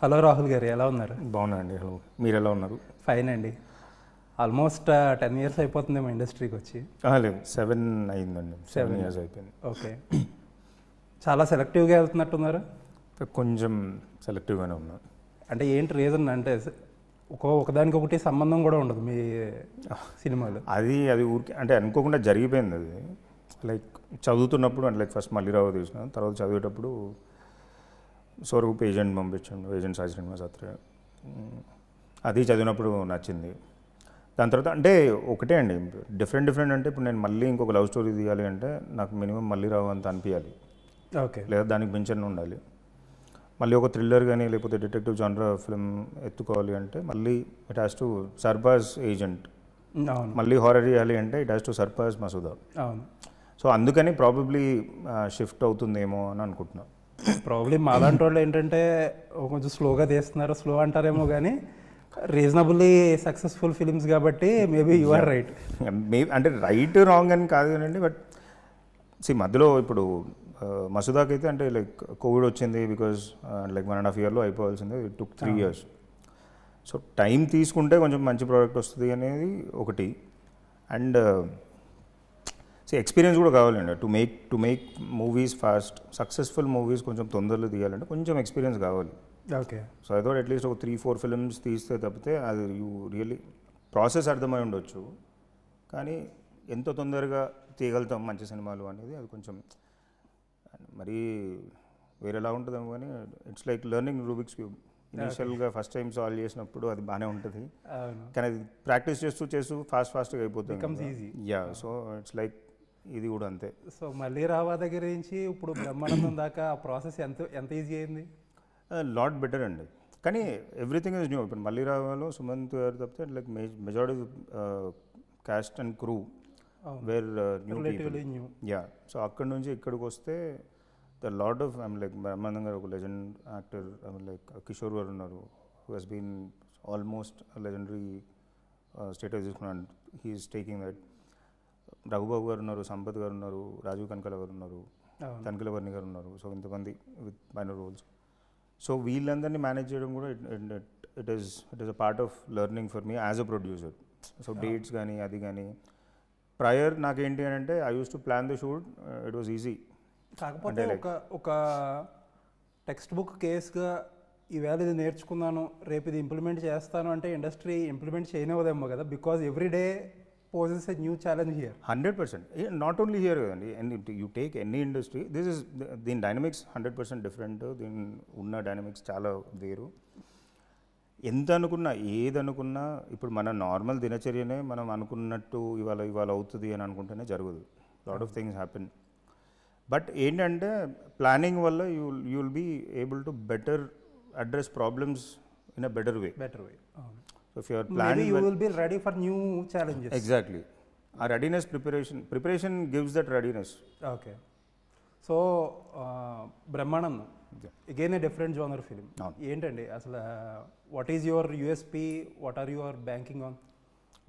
Hello Rahul గారు, ఎలా ఉన్నారు? బాగున్నానండి. హలో, మీరు ఎలా ఉన్నారు? ఫైన్ అండి. ఆల్మోస్ట్ 10 years అయిపోతుంది మా ఇండస్ట్రీకి వచ్చి. లేదు, 7 అయిందండి. 7 years అయిపోయింది. ఓకే. చాలా సెలెక్టివ్గా వెళ్తున్నట్టున్నారు. కొంచెం సెలెక్టివ్గానే ఉన్నా. అంటే ఏంటి రీజన్? అంటే ఒకదానికొకటి సంబంధం కూడా ఉండదు మీ సినిమాలు. అది ఊరికి అంటే అనుకోకుండా జరిగిపోయింది. అది లైక్ చదువుతున్నప్పుడు అంటే లైక్ ఫస్ట్ మల్లిరావు తీసిన తర్వాత చదివేటప్పుడు స్వరూప్ ఏజెంట్ పంపించాడు, ఏజెంట్ సాయి శ్రీనివాస్ అత్రే. అది చదివినప్పుడు నచ్చింది. దాని తర్వాత అంటే ఒకటే అండి, డిఫరెంట్ అంటే ఇప్పుడు నేను మళ్ళీ ఇంకొక లవ్ స్టోరీ తీయాలి అంటే నాకు మినిమం మల్లిరావు అంత అనిపించాలి. ఓకే. లేదా దానికి మించిన ఉండాలి. మళ్ళీ ఒక థ్రిల్లర్ కానీ లేకపోతే డిటెక్టివ్ జానర్ ఫిల్మ్ ఎత్తుకోవాలి అంటే మళ్ళీ it has to surpass agent. అవును. మళ్ళీ హారర్ చేయాలి అంటే it has to surpass Masooda. అవును. సో అందుకని ప్రాబబ్లీ షిఫ్ట్ అవుతుందేమో అని అనుకుంటున్నాను. ప్రాబ్లీ మాలాంటి వాళ్ళు ఏంటంటే కొంచెం స్లోగా తీస్తున్నారు, స్లో అంటారేమో కానీ రీజనబుల్లీ సక్సెస్ఫుల్ ఫిలిమ్స్ కాబట్టి మేబీ యు ఆర్ రైట్. అంటే రైట్ రాంగ్ అని కాదు కానండి, బట్ మధ్యలో ఇప్పుడు మసూదాకి అయితే అంటే లైక్ కోవిడ్ వచ్చింది, బికాజ్ లైక్ 1.5 yearలో అయిపోవాల్సిందే. It took 3 years. So time తీసుకుంటే కొంచెం మంచి ప్రోడక్ట్ వస్తుంది అనేది ఒకటి. అండ్ ఎక్స్పీరియన్స్ కూడా కావాలండి. To make movies fast, successful movies కొంచెం తొందరలో తీయాలంటే కొంచెం ఎక్స్పీరియన్స్ కావాలి. Okay. So I thought at least ఒక 3-4 films తీస్తే తప్పితే అది యూ రియల్లీ ప్రాసెస్ అర్థమై ఉండొచ్చు, కానీ ఎంత తొందరగా తీయగలుగుతాం మంచి సినిమాలు అనేది అది కొంచెం మరీ వేరేలా ఉంటుందేమో. కానీ it's like learning Rubik's cube. ఇనిషియల్గా ఫస్ట్ టైం సాల్వ్ చేసినప్పుడు అది బాగానే ఉంటుంది, కానీ అది ప్రాక్టీస్ చేస్తూ ఫాస్ట్గా అయిపోతుంది. యా, సో ఇట్స్ లైక్ ఇది కూడా అంతే. సో మళ్ళీ రావా దగ్గర నుంచి ఇప్పుడు బ్రహ్మానందం దాకా ఆ ప్రాసెస్ ఎంత ఈజీ అయింది? లాట్ బెటర్ అండి, కానీ ఎవ్రీథింగ్ ఇస్ న్యూ. ఇప్పుడు మళ్ళీ రావాలో సుమంత్ గారు తప్పితే like majority cast and crew were new people. Ya, so అక్కడ నుంచి ఇక్కడికి వస్తే the lot of like Brahmanandam garu ఒక legend actor, like Kishore garu ఉన్నారు, who has been almost legendary status తీసుకున్నాను. He is taking that. Raghubabu garu ఉన్నారు, సంపత్ గారు ఉన్నారు, రాజీవ్ కనకాల గారు ఉన్నారు, తనిఖీలవర్ణి గారు ఉన్నారు. సో ఇంతమంది విత్ మైనర్ రోల్స్. సో వీళ్ళందరినీ మేనేజ్ చేయడం కూడా it is a part of learning for me as a producer. So dates కానీ అది కానీ ప్రయర్ నాకేంటి అని అంటే I use to plan the shoot, it was easy. కాకపోతే ఒక టెక్స్ట్ బుక్ కేసుగా ఈవేళ ఇది నేర్చుకున్నాను, రేపు ఇది ఇంప్లిమెంట్ చేస్తాను అంటే ఇండస్ట్రీ ఇంప్లిమెంట్ చేయనివ్వదేమో కదా, because every day poses a new challenge here. 100%. Not only here kadandi, and you take any industry, this is the dynamics 100% different. దీని ఉన్న డైనమిక్స్ చాలా వేరు. ఎంత అనుకున్నా ఏదనుకున్నా ఇప్పుడు మన నార్మల్ దినచర్యనే మనం అనుకున్నట్టు ఇవాళ అవుతుంది అని అనుకుంటేనే జరగదు. Lot of things happen. But ఏంటంటే ప్లానింగ్ వల్ల you will be able to better address problems in a better way. So if you are planning, maybe you will be ready for new challenges. Exactly. Our readiness, preparation gives that readiness. Okay. So Brahmanandam, again a different genre film. ఏంటండి అసలు what is your USP, what are you banking on?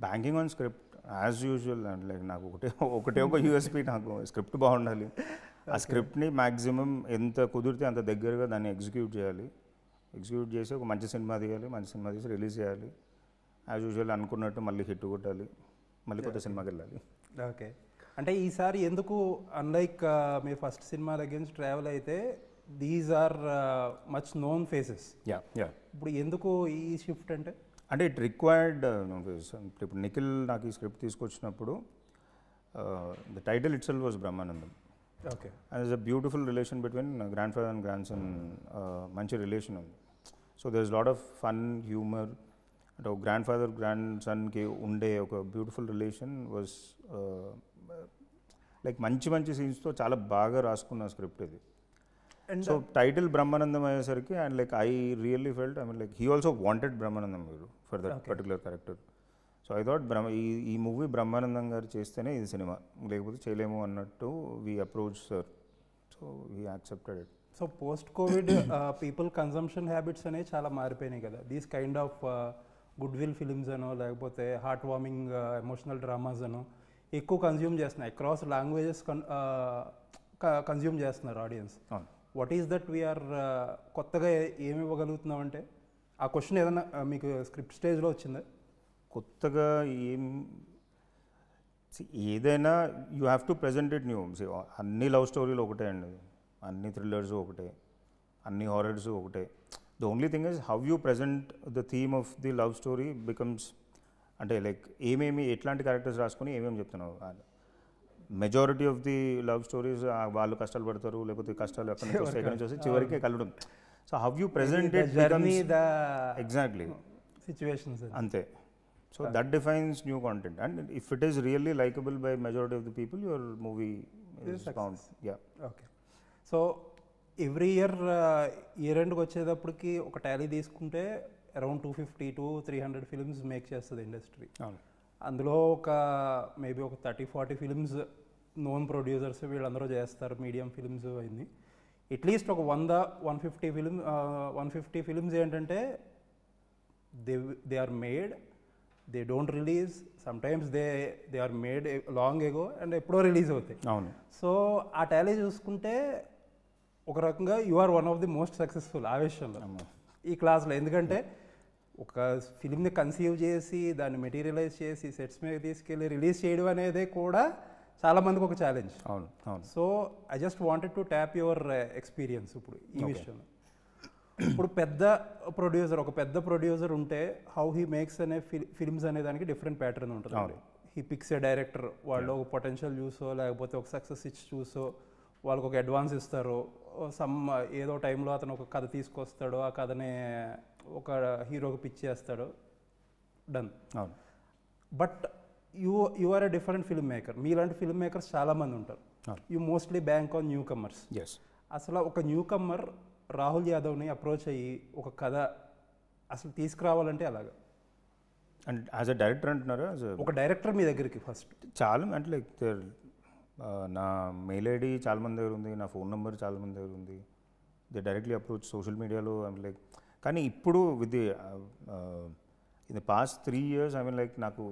Banking on script as usual. And like నాకు ఒకటే ఒక USP, నాకు script బాగుండాలి. ఆ స్క్రిప్ట్ని maximum ఎంత కుదిరితే అంత దగ్గరగా దాన్ని ఎగ్జిక్యూట్ చేసి ఒక మంచి సినిమా తీయాలి, మంచి సినిమా తీసి రిలీజ్ చేయాలి. యాజ్ యూజువల్ అనుకున్నట్టు మళ్ళీ హిట్ కొట్టాలి, మళ్ళీ కొత్త సినిమాకి వెళ్ళాలి. ఓకే. అంటే ఈసారి ఎందుకు అన్లైక్ మీ ఫస్ట్ సినిమా దగ్గర నుంచి ట్రావెల్ అయితే these are much known faces. Yeah. ఇప్పుడు ఎందుకు ఈ షిఫ్ట్ అంటే ఇట్ రిక్వైర్డ్. ఇప్పుడు నిఖిల్ నాకు ఈ స్క్రిప్ట్ తీసుకొచ్చినప్పుడు the title itself was Brahmanandam. Okay. And it's a beautiful relation between grandfather and grandson. మంచి రిలేషన్ ఉంది. So there is lot of fun, humour. అంటే ఒక గ్రాండ్ ఫాదర్ గ్రాండ్ సన్కి ఉండే ఒక బ్యూటిఫుల్ రిలేషన్ వాజ్ లైక్ మంచి సీన్స్తో చాలా బాగా రాసుకున్న స్క్రిప్ట్ ఇది. సో టైటిల్ బ్రహ్మానందం అయ్యేసరికి and like I really felt like he also wanted Brahmanandam garu for that particular character. So I thought ఈ మూవీ బ్రహ్మానందం గారు చేస్తేనే ఇది సినిమా, లేకపోతే చేయలేము అన్నట్టు we approach sir. So we accepted it. So post covid people consumption habits అనేవి చాలా మారిపోయినాయి కదా. These kind of good will films అనో లేకపోతే హార్ట్ వార్మింగ్ ఎమోషనల్ డ్రామాస్ అనో ఎక్కువ కన్జ్యూమ్ చేస్తున్నాయి. అక్రాస్ లాంగ్వేజెస్ కన్జ్యూమ్ చేస్తున్నారు audience. What is that we are కొత్తగా ఏమి ఇవ్వగలుగుతున్నాం అంటే ఆ క్వశ్చన్ ఏదైనా మీకు స్క్రిప్ట్ స్టేజ్లో వచ్చిందా? కొత్తగా ఏం ఏదైనా you have to present it new. అన్ని లవ్ స్టోరీలు ఒకటే అండి, అన్ని థ్రిల్లర్స్ ఒకటే, అన్ని హారర్స్ ఒకటే. The only thing is how you present the theme of the love story becomes, అంటే లైక్ ఏమేమి ఎట్లాంటి క్యారెక్టర్స్ రాసుకొని ఏమేమి చెప్తున్నావు. Majority of the love stories వాళ్ళు కష్టాలు పడతారు, లేకపోతే కష్టాలు ఎక్కడి నుంచి వస్తాయి, ఎక్కడి నుంచి వస్తాయి, చివరికి కలవడం. So how you present it exactly situations అంతే. So that defines new content. And if it is really likable by majority of the people, your movie is count. Ya. Okay. So every year ఎండ్కి వచ్చేటప్పటికి ఒక tally తీసుకుంటే around 250 to 300 films make చేస్తుంది industry. అందులో ఒక maybe ఒక 30-40 films known producers వీళ్ళందరూ చేస్తారు, మీడియం ఫిల్మ్స్ అయింది. అట్లీస్ట్ ఒక 150 ఫిల్మ్స్ ఏంటంటే they are made, they don't release, sometimes they are made long ago and ఎప్పుడో రిలీజ్ అవుతాయి. అవును. సో ఆ టాలీ చూసుకుంటే ఒక రకంగా you are one of the most successful ఆ విషయంలో ఈ క్లాస్లో. ఎందుకంటే ఒక ఫిలింని కన్సీవ్ చేసి దాన్ని మెటీరియలైజ్ చేసి సెట్స్ మీద తీసుకెళ్ళి రిలీజ్ చేయడం అనేది కూడా చాలామందికి ఒక ఛాలెంజ్. అవును అవును. So I just wanted to tap your experience ఇప్పుడు ఈ విషయంలో. ఇప్పుడు ఒక పెద్ద ప్రొడ్యూసర్ ఉంటే హౌ హీ మేక్స్ అనే ఫిల్మ్స్ అనే దానికి డిఫరెంట్ ప్యాటర్న్ ఉంటుంది. హీ పిక్స్ ఏ డైరెక్టర్, వాళ్ళు ఒక పొటెన్షియల్ చూసో లేకపోతే ఒక సక్సెస్ ఇచ్చి చూసో వాళ్ళకి ఒక అడ్వాన్స్ ఇస్తారు. ఏదో టైంలో అతను ఒక కథ తీసుకొస్తాడు, ఆ కథని ఒక హీరోకి పిచ్ చేస్తాడు, done. But you are a different film maker. మీలాంటి ఫిల్మ్ మేకర్స్ చాలామంది ఉంటారు. You mostly bank on newcomers. అసలు ఒక న్యూ కమ్మర్ రాహుల్ యాదవ్ని అప్రోచ్ అయ్యి ఒక కథ అసలు తీసుకురావాలంటే అలాగా. అండ్ యాజ్ అ డైరెక్టర్ అంటున్నారా? ఒక డైరెక్టర్ మీ దగ్గరికి ఫస్ట్ చాలా అంటే లైక్ నా మెయిల్ ఐడి చాలామంది దగ్గర ఉంది, నా ఫోన్ నెంబర్ చాలామంది దగ్గర ఉంది. దే డైరెక్ట్లీ అప్రోచ్ సోషల్ మీడియాలో. ఐ మీన్ లైక్, కానీ ఇప్పుడు with the in the past 3 years I mean like నాకు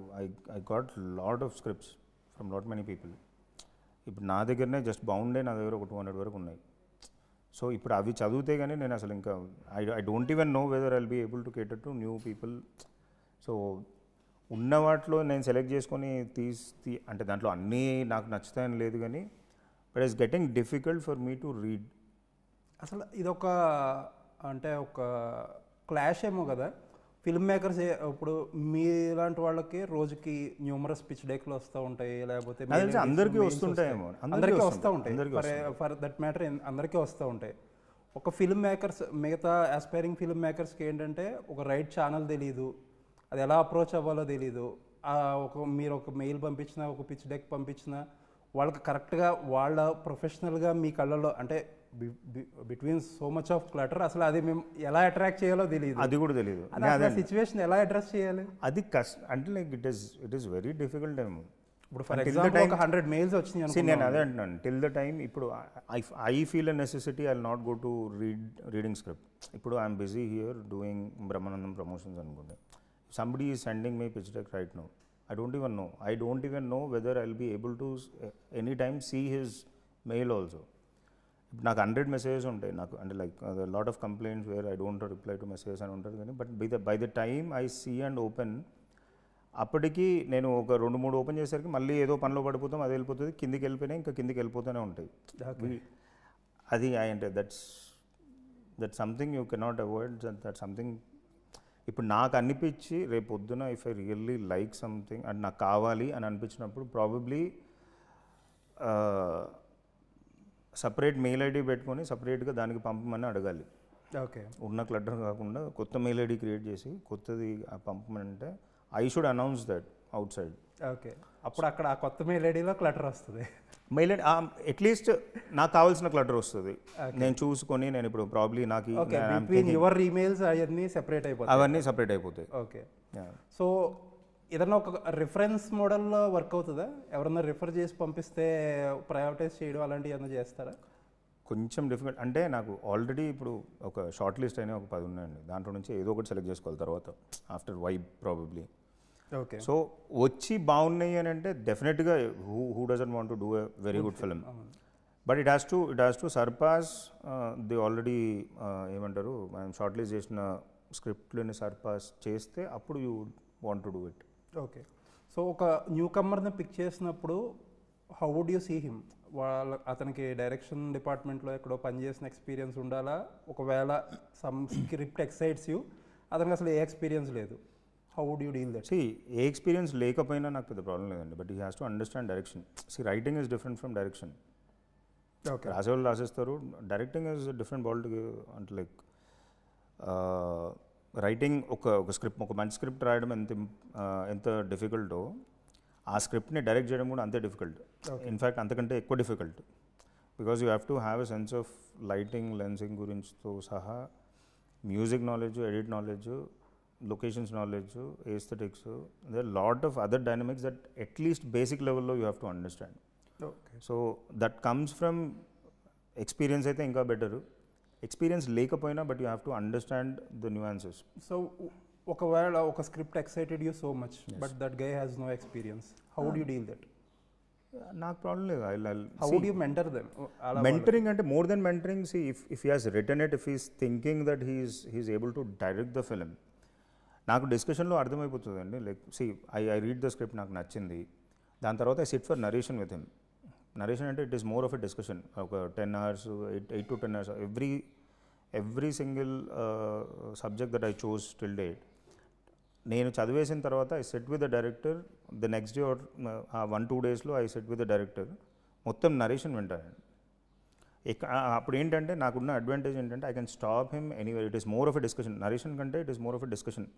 I got lot of scripts from lot many people. ఇప్పుడు నా దగ్గరనే జస్ట్ బౌండే నా దగ్గర ఒక 200 వరకు ఉన్నాయి. సో ఇప్పుడు అవి చదివితే కానీ నేను అసలు ఇంకా I don't even know whether I'll be able to cater to new people. So ఉన్న వాటిలో నేను సెలెక్ట్ చేసుకొని అంటే దాంట్లో అన్నీ నాకు నచ్చుతాయని లేదు, కానీ but it's getting difficult for me to read. అసలు ఇదొక అంటే ఒక క్లాష్ ఏమో కదా ఫిల్మ్ మేకర్స్. ఇప్పుడు మీలాంటి వాళ్ళకి రోజుకి న్యూమరస్ పిచ్ డెక్లు వస్తూ ఉంటాయి, లేకపోతే అందరికీ వస్తుంటాయేమో, అందరికీ వస్తూ ఉంటాయి. ఫర్ దట్ మ్యాటర్ అందరికీ వస్తూ ఉంటాయి. ఒక ఫిల్మ్ మేకర్స్, మిగతా ఆస్పైరింగ్ ఫిల్మ్ మేకర్స్కి ఏంటంటే ఒక రైట్ ఛానల్ తెలీదు, అది ఎలా అప్రోచ్ అవ్వాలో తెలీదు. మీరు ఒక మెయిల్ పంపించినా, ఒక పిచ్ డెక్ పంపించినా వాళ్ళకి కరెక్ట్గా వాళ్ళ ప్రొఫెషనల్గా మీ కళ్ళలో అంటే between so much of clutter అసలు అది మేము ఎలా అట్రాక్ట్ చేయాలో తెలియదు. అది కూడా తెలియదు. సిచ్యువేషన్ ఎలా అడ్రస్ చేయాలి అది కష్టం. అంటే like it is very difficult ఏమో. ఇప్పుడు ఫర్ ఎగ్జాంపుల్ ఒక 100 మెయిల్స్ వచ్చినాయి, నేను అదే అంటున్నాను. టిల్ ద టైమ్ ఇప్పుడు I feel a necessity I will not go to reading script. ఇప్పుడు I'm busy here doing Brahmanandam promotions అనుకుంటే, somebody is sending me pitch deck right now. I don't even know whether I'll be able to anytime see his mail also. నాకు 100 messages ఉంటాయి నాకు, అంటే like lot of complaints where I don't reply to messages అని ఉంటుంది. కానీ but by the time I see and open, అప్పటికి నేను ఒక 2-3 ఓపెన్ చేసేసరికి మళ్ళీ ఏదో పనిలో పడిపోతాం, అది వెళ్ళిపోతుంది, కిందికి వెళ్ళిపోయినాయి, ఇంకా కిందికి వెళ్ళిపోతూనే ఉంటాయి. అది అంటే that's something you cannot avoid. That something ఇప్పుడు నాకు అనిపించి రేపు పొద్దున if I really like something and నాకు కావాలి అని అనిపించినప్పుడు ప్రాబబ్లీ సపరేట్ మెయిల్ ఐడి పెట్టుకొని సపరేట్గా దానికి పంపమని అడగాలి. ఓకే, ఉన్న క్లటర్ కాకుండా కొత్త మెయిల్ ఐడి క్రియేట్ చేసి కొత్తది పంపమంటే I should announce that outside. Okay, అప్పుడు అక్కడ ఆ కొత్త మెయిల్ ఐడిలో క్లటర్ వస్తుంది. మెయిల్ ఐడి అట్లీస్ట్ నాకు కావాల్సిన క్లటర్ వస్తుంది, నేను చూసుకొని నేను ఇప్పుడు ప్రాబ్లీ నాకు యువర్ ఈమెయిల్స్ అవన్నీ సపరేట్ అయిపోతాయి. ఓకే, సో ఏదన్నా ఒక రిఫరెన్స్ మోడల్లో వర్క్ అవుతుందా? ఎవరన్నా రిఫర్ చేసి పంపిస్తే ప్రయారిటైజ్ చేయడం అలాంటివి ఏమన్నా చేస్తారా? కొంచెం డిఫికల్ట్. అంటే నాకు ఆల్రెడీ ఇప్పుడు ఒక షార్ట్ లిస్ట్ అయినా ఒక 10 ఉన్నాయండి. దాంట్లో నుంచి ఏదో ఒకటి సెలెక్ట్ చేసుకోవాలి తర్వాత after vibe probably. Okay, so వచ్చి బాగున్నాయి అని అంటే డెఫినెట్గా who doesn't want to do a very good film. But it has to surpass the already ఏమంటారు మనం షార్ట్ లిస్ట్ చేసిన స్క్రిప్ట్లని సర్పాస్ చేస్తే అప్పుడు you want to do it. Okay. So ఒక న్యూ కమ్మర్ని పిక్ చేసినప్పుడు how would you see him? అతనికి డైరెక్షన్ డిపార్ట్మెంట్లో ఎక్కడో పనిచేసిన ఎక్స్పీరియన్స్ ఉండాలా? ఒకవేళ సమ్ స్క్రిప్ట్ ఎక్సైట్స్ యూ, అతనికి అసలు ఏ ఎక్స్పీరియన్స్ లేదు, how would you deal that? ఏ ఎక్స్పీరియన్స్ లేకపోయినా నాకు పెద్ద ప్రాబ్లం లేదండి, but he has to understand direction. Writing is different from direction. Okay. రాసేవాళ్ళు రాసేస్తారు, డైరెక్టింగ్ ఈజ్ డిఫరెంట్ బాల్. అంటే లైక్ రైటింగ్ ఒక స్క్రిప్ట్, ఒక మంచి స్క్రిప్ట్ రాయడం ఎంత డిఫికల్టో, ఆ స్క్రిప్ట్ని డైరెక్ట్ చేయడం కూడా అంతే డిఫికల్ట్. ఇన్ఫ్యాక్ట్ అంతకంటే ఎక్కువ difficult. Because you have to have a sense of lighting, lensing గురించితో సహా music knowledge, edit knowledge, locations knowledge, aesthetics, there lot of other dynamics that at least basic లెవెల్లో you have to understand. So that comes from experience. అయితే ఇంకా better. Experience లేకపోయినా but you have to understand the nuances. So ఒకవేళ ఒక script excited you so much, but that guy has no experience, how would you deal that? నాకు problem లేదు. How would you mentor them? Mentoring అంటే more than mentoring. See if he has written it, if he's thinking that he's able to direct the film, నాకు డిస్కషన్లో అర్థమైపోతుంది అండి. Like see I read the script, నాకు నచ్చింది, దాని తర్వాత I sit for narration with him. Narration అంటే it is more of a discussion. ఒక 10 hours, 8 to 10 hours, every single subject that I choose till date. నేను చదివేసిన తర్వాత I sat with the director the next day or 1-2 daysలో I sat with the director, మొత్తం narration వింటాను. అప్పుడు ఏంటంటే నాకున్న అడ్వాంటేజ్ ఏంటంటే I can stop him anywhere. It is more of a discussion. Narration కంటే it is more of a discussion.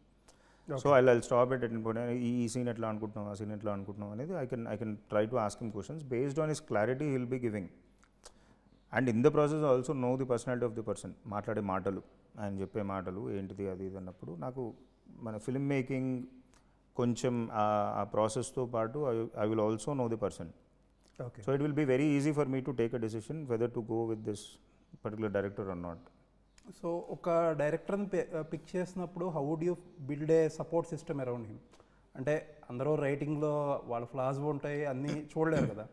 So I stop it and ఈ scene ఎట్లా అనుకుంటున్నాం, ఆ సీన్ ఎట్లా అనుకుంటున్నాం అనేది I can try to ask him questions based on his clarity he will be giving. And in the process also know the personality of the person. మాట్లాడే మాటలు, ఆయన చెప్పే మాటలు ఏంటిది అది ఇది అన్నప్పుడు నాకు మన ఫిల్మ్ మేకింగ్ కొంచెం ఆ ప్రాసెస్తో పాటు I will also know the person. Okay. So it will be very easy for me to take a decision whether to go with this particular director or not. So ఒక డైరెక్టర్ని pick చేసినప్పుడు how would you build a support system around him? అంటే అందరూ రైటింగ్లో వాళ్ళ floss ఉంటాయి, అన్నీ చూడలేరు కదా.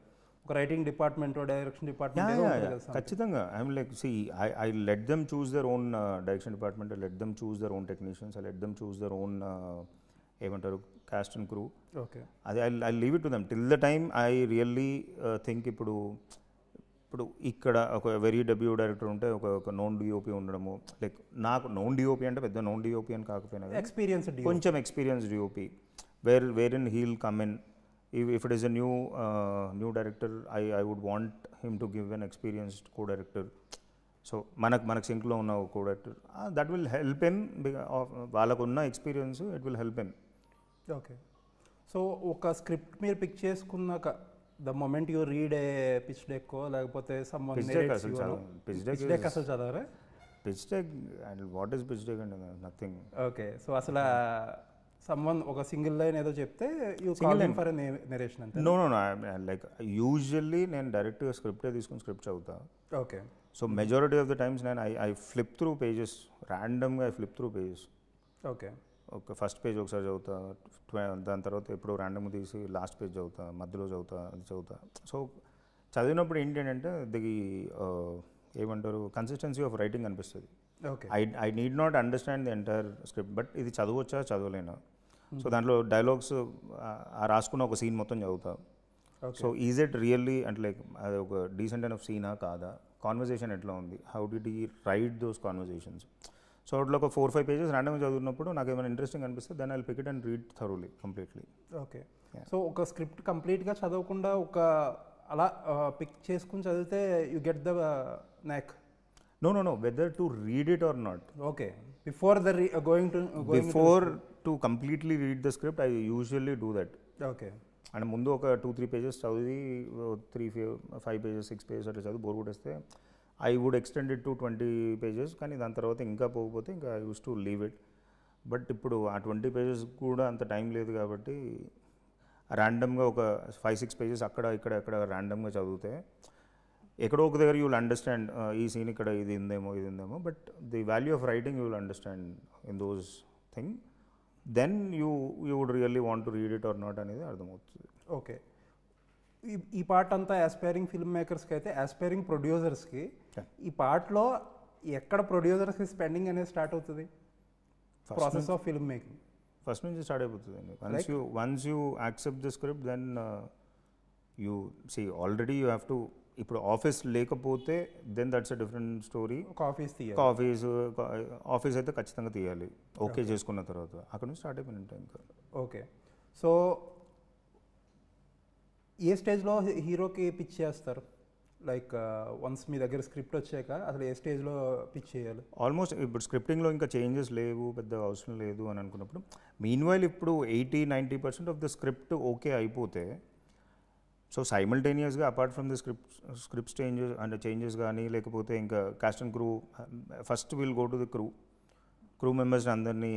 ఒక రైటింగ్ డిపార్ట్మెంట్, డైరెక్షన్ డిపార్ట్మెంట్. ఖచ్చితంగా I'm like I let them choose their own direction department, I let them choose their own technicians, I let them choose their own ఏమంటారు కాస్ట్ అండ్ క్రూ. ఓకే. అది I leave it to them till the time I really think. ఇప్పుడు ఇక్కడ ఒక very W director ఉంటే ఒక known DOP ఉండడము, like నాకు known DOP అంటే పెద్ద నోన్ డిఓపి అని కాకపోయినా ఎక్స్పీరియన్స్, కొంచెం experience DOP where in he'll come in. If it is a new director I would want him to give an experienced co director. So మనకు సింక్లో ఉన్న co director that will help him. వాళ్ళకున్న experience it will help him. Okay. So ఒక script మీరు pick చేసుకున్నాక the moment you read a pitch deck లేకపోతే pitch deck అసలు చదవరా? Pitch deck and what is pitch deck అంటే nothing. Okay. So అసలు someone ఒక సింగిల్ లైన్ ఏదో చెప్తే you call him for narration అంతే? నో లైక్ యూజువల్లీ నేను డైరెక్ట్గా స్క్రిప్టే తీసుకుని స్క్రిప్ట్ చదువుతా. Okay. So majority of the times నేను ఐ ఫ్లిప్ త్రూ పేజెస్, ర్యాండమ్గా I flip through pages. Okay. ఒక ఫస్ట్ పేజ్ ఒకసారి చదువుతా, దాని తర్వాత ఎప్పుడో ర్యాండమ్గా తీసి లాస్ట్ పేజ్ చదువుతా, మధ్యలో చదువుతా. సో చదివినప్పుడు ఏంటంటే ది ఏమంటారు కన్సిస్టెన్సీ ఆఫ్ రైటింగ్ అనిపిస్తుంది. Okay. I need not understand the entire script, but ఇది చదవచ్చా చదవలేనా. సో దాంట్లో డైలాగ్స్ రాసుకున్న ఒక సీన్ మొత్తం చదువుతా. సో ఈజ్ ఇట్ రియల్లీ అంటే లైక్ అది ఒక డీసెంట్ అండ్ ఆఫ్ సీనా కాదా, కాన్వర్జేషన్ ఎట్లా ఉంది, how did he right those conversations. So అట్లా ఒక 4-5 pages ర్యాండమ్గా చదివినప్పుడు నాకు ఏమైనా ఇంట్రెస్టింగ్ అనిపిస్తే then I will pick it and read thoroughly completely. Okay. So ఒక స్క్రిప్ట్ కంప్లీట్గా చదవకుండా ఒక అలా పిక్ చేసుకుని చదివితే you get the knack? Know whether to read it or not. Okay. Before to completely read the script I usually do that. Okay. And ముందు ఒక 2-3 pages చదివి 3-5 pages 6 pages అట్లా చదివి బోర్ కొట్టేస్తే I would extend it to 20 pages. కానీ దాని తర్వాత ఇంకా పోకపోతే ఇంకా I use to leave it. But ఇప్పుడు ఆ 20 pages కూడా అంత టైం లేదు కాబట్టి ర్యాండమ్గా ఒక 5-6 pages అక్కడ ఇక్కడ ర్యాండమ్గా చదివితే ఎక్కడో ఒక దగ్గర యూ విల్ అండర్స్టాండ్ ఈ సీన్ ఇక్కడ ఇది ఉందేమో. But the value of writing you will understand in those thing. Then you would really want to read it or not అనేది అర్థమవుతుంది. ఓకే. ఈ పార్ట్ అంతా ఆస్పైరింగ్ ఫిల్మ్ మేకర్స్కి అయితే ఆస్పైరింగ్ ప్రొడ్యూసర్స్కి ఈ పార్ట్లో ఎక్కడ ప్రొడ్యూసర్స్కి స్పెండింగ్ అనేది స్టార్ట్ అవుతుంది process of film making? First నుంచి స్టార్ట్ అయిపోతుంది. Once you accept the script then you see already you have to, ఇప్పుడు ఆఫీస్ లేకపోతే then that's a different story. ఒక ఆఫీస్ తీయాలి, ఆఫీస్ అయితే ఖచ్చితంగా తీయాలి ఓకే చేసుకున్న తర్వాత, అక్కడ నుంచి స్టార్ట్ అయిపోయినట్టు ఇంకా. ఓకే, సో ఏ స్టేజ్లో హీరోకి పిచ్ చేస్తారు? లైక్ వన్స్ మీ దగ్గర స్క్రిప్ట్ వచ్చాక అసలు ఏ స్టేజ్లో పిచ్ చేయాలి? ఆల్మోస్ట్ ఇప్పుడు స్క్రిప్టింగ్లో ఇంకా చేంజెస్ లేవు, పెద్ద అవసరం లేదు అని అనుకున్నప్పుడు, మీన్వైల్ ఇప్పుడు 80-90% ఆఫ్ ద స్క్రిప్ట్ ఓకే అయిపోతే, సో సైమల్టేనియస్గా apart from the script changes కానీ లేకపోతే ఇంకా cast and crew, first will go to the crew మెంబర్స్ని అందరినీ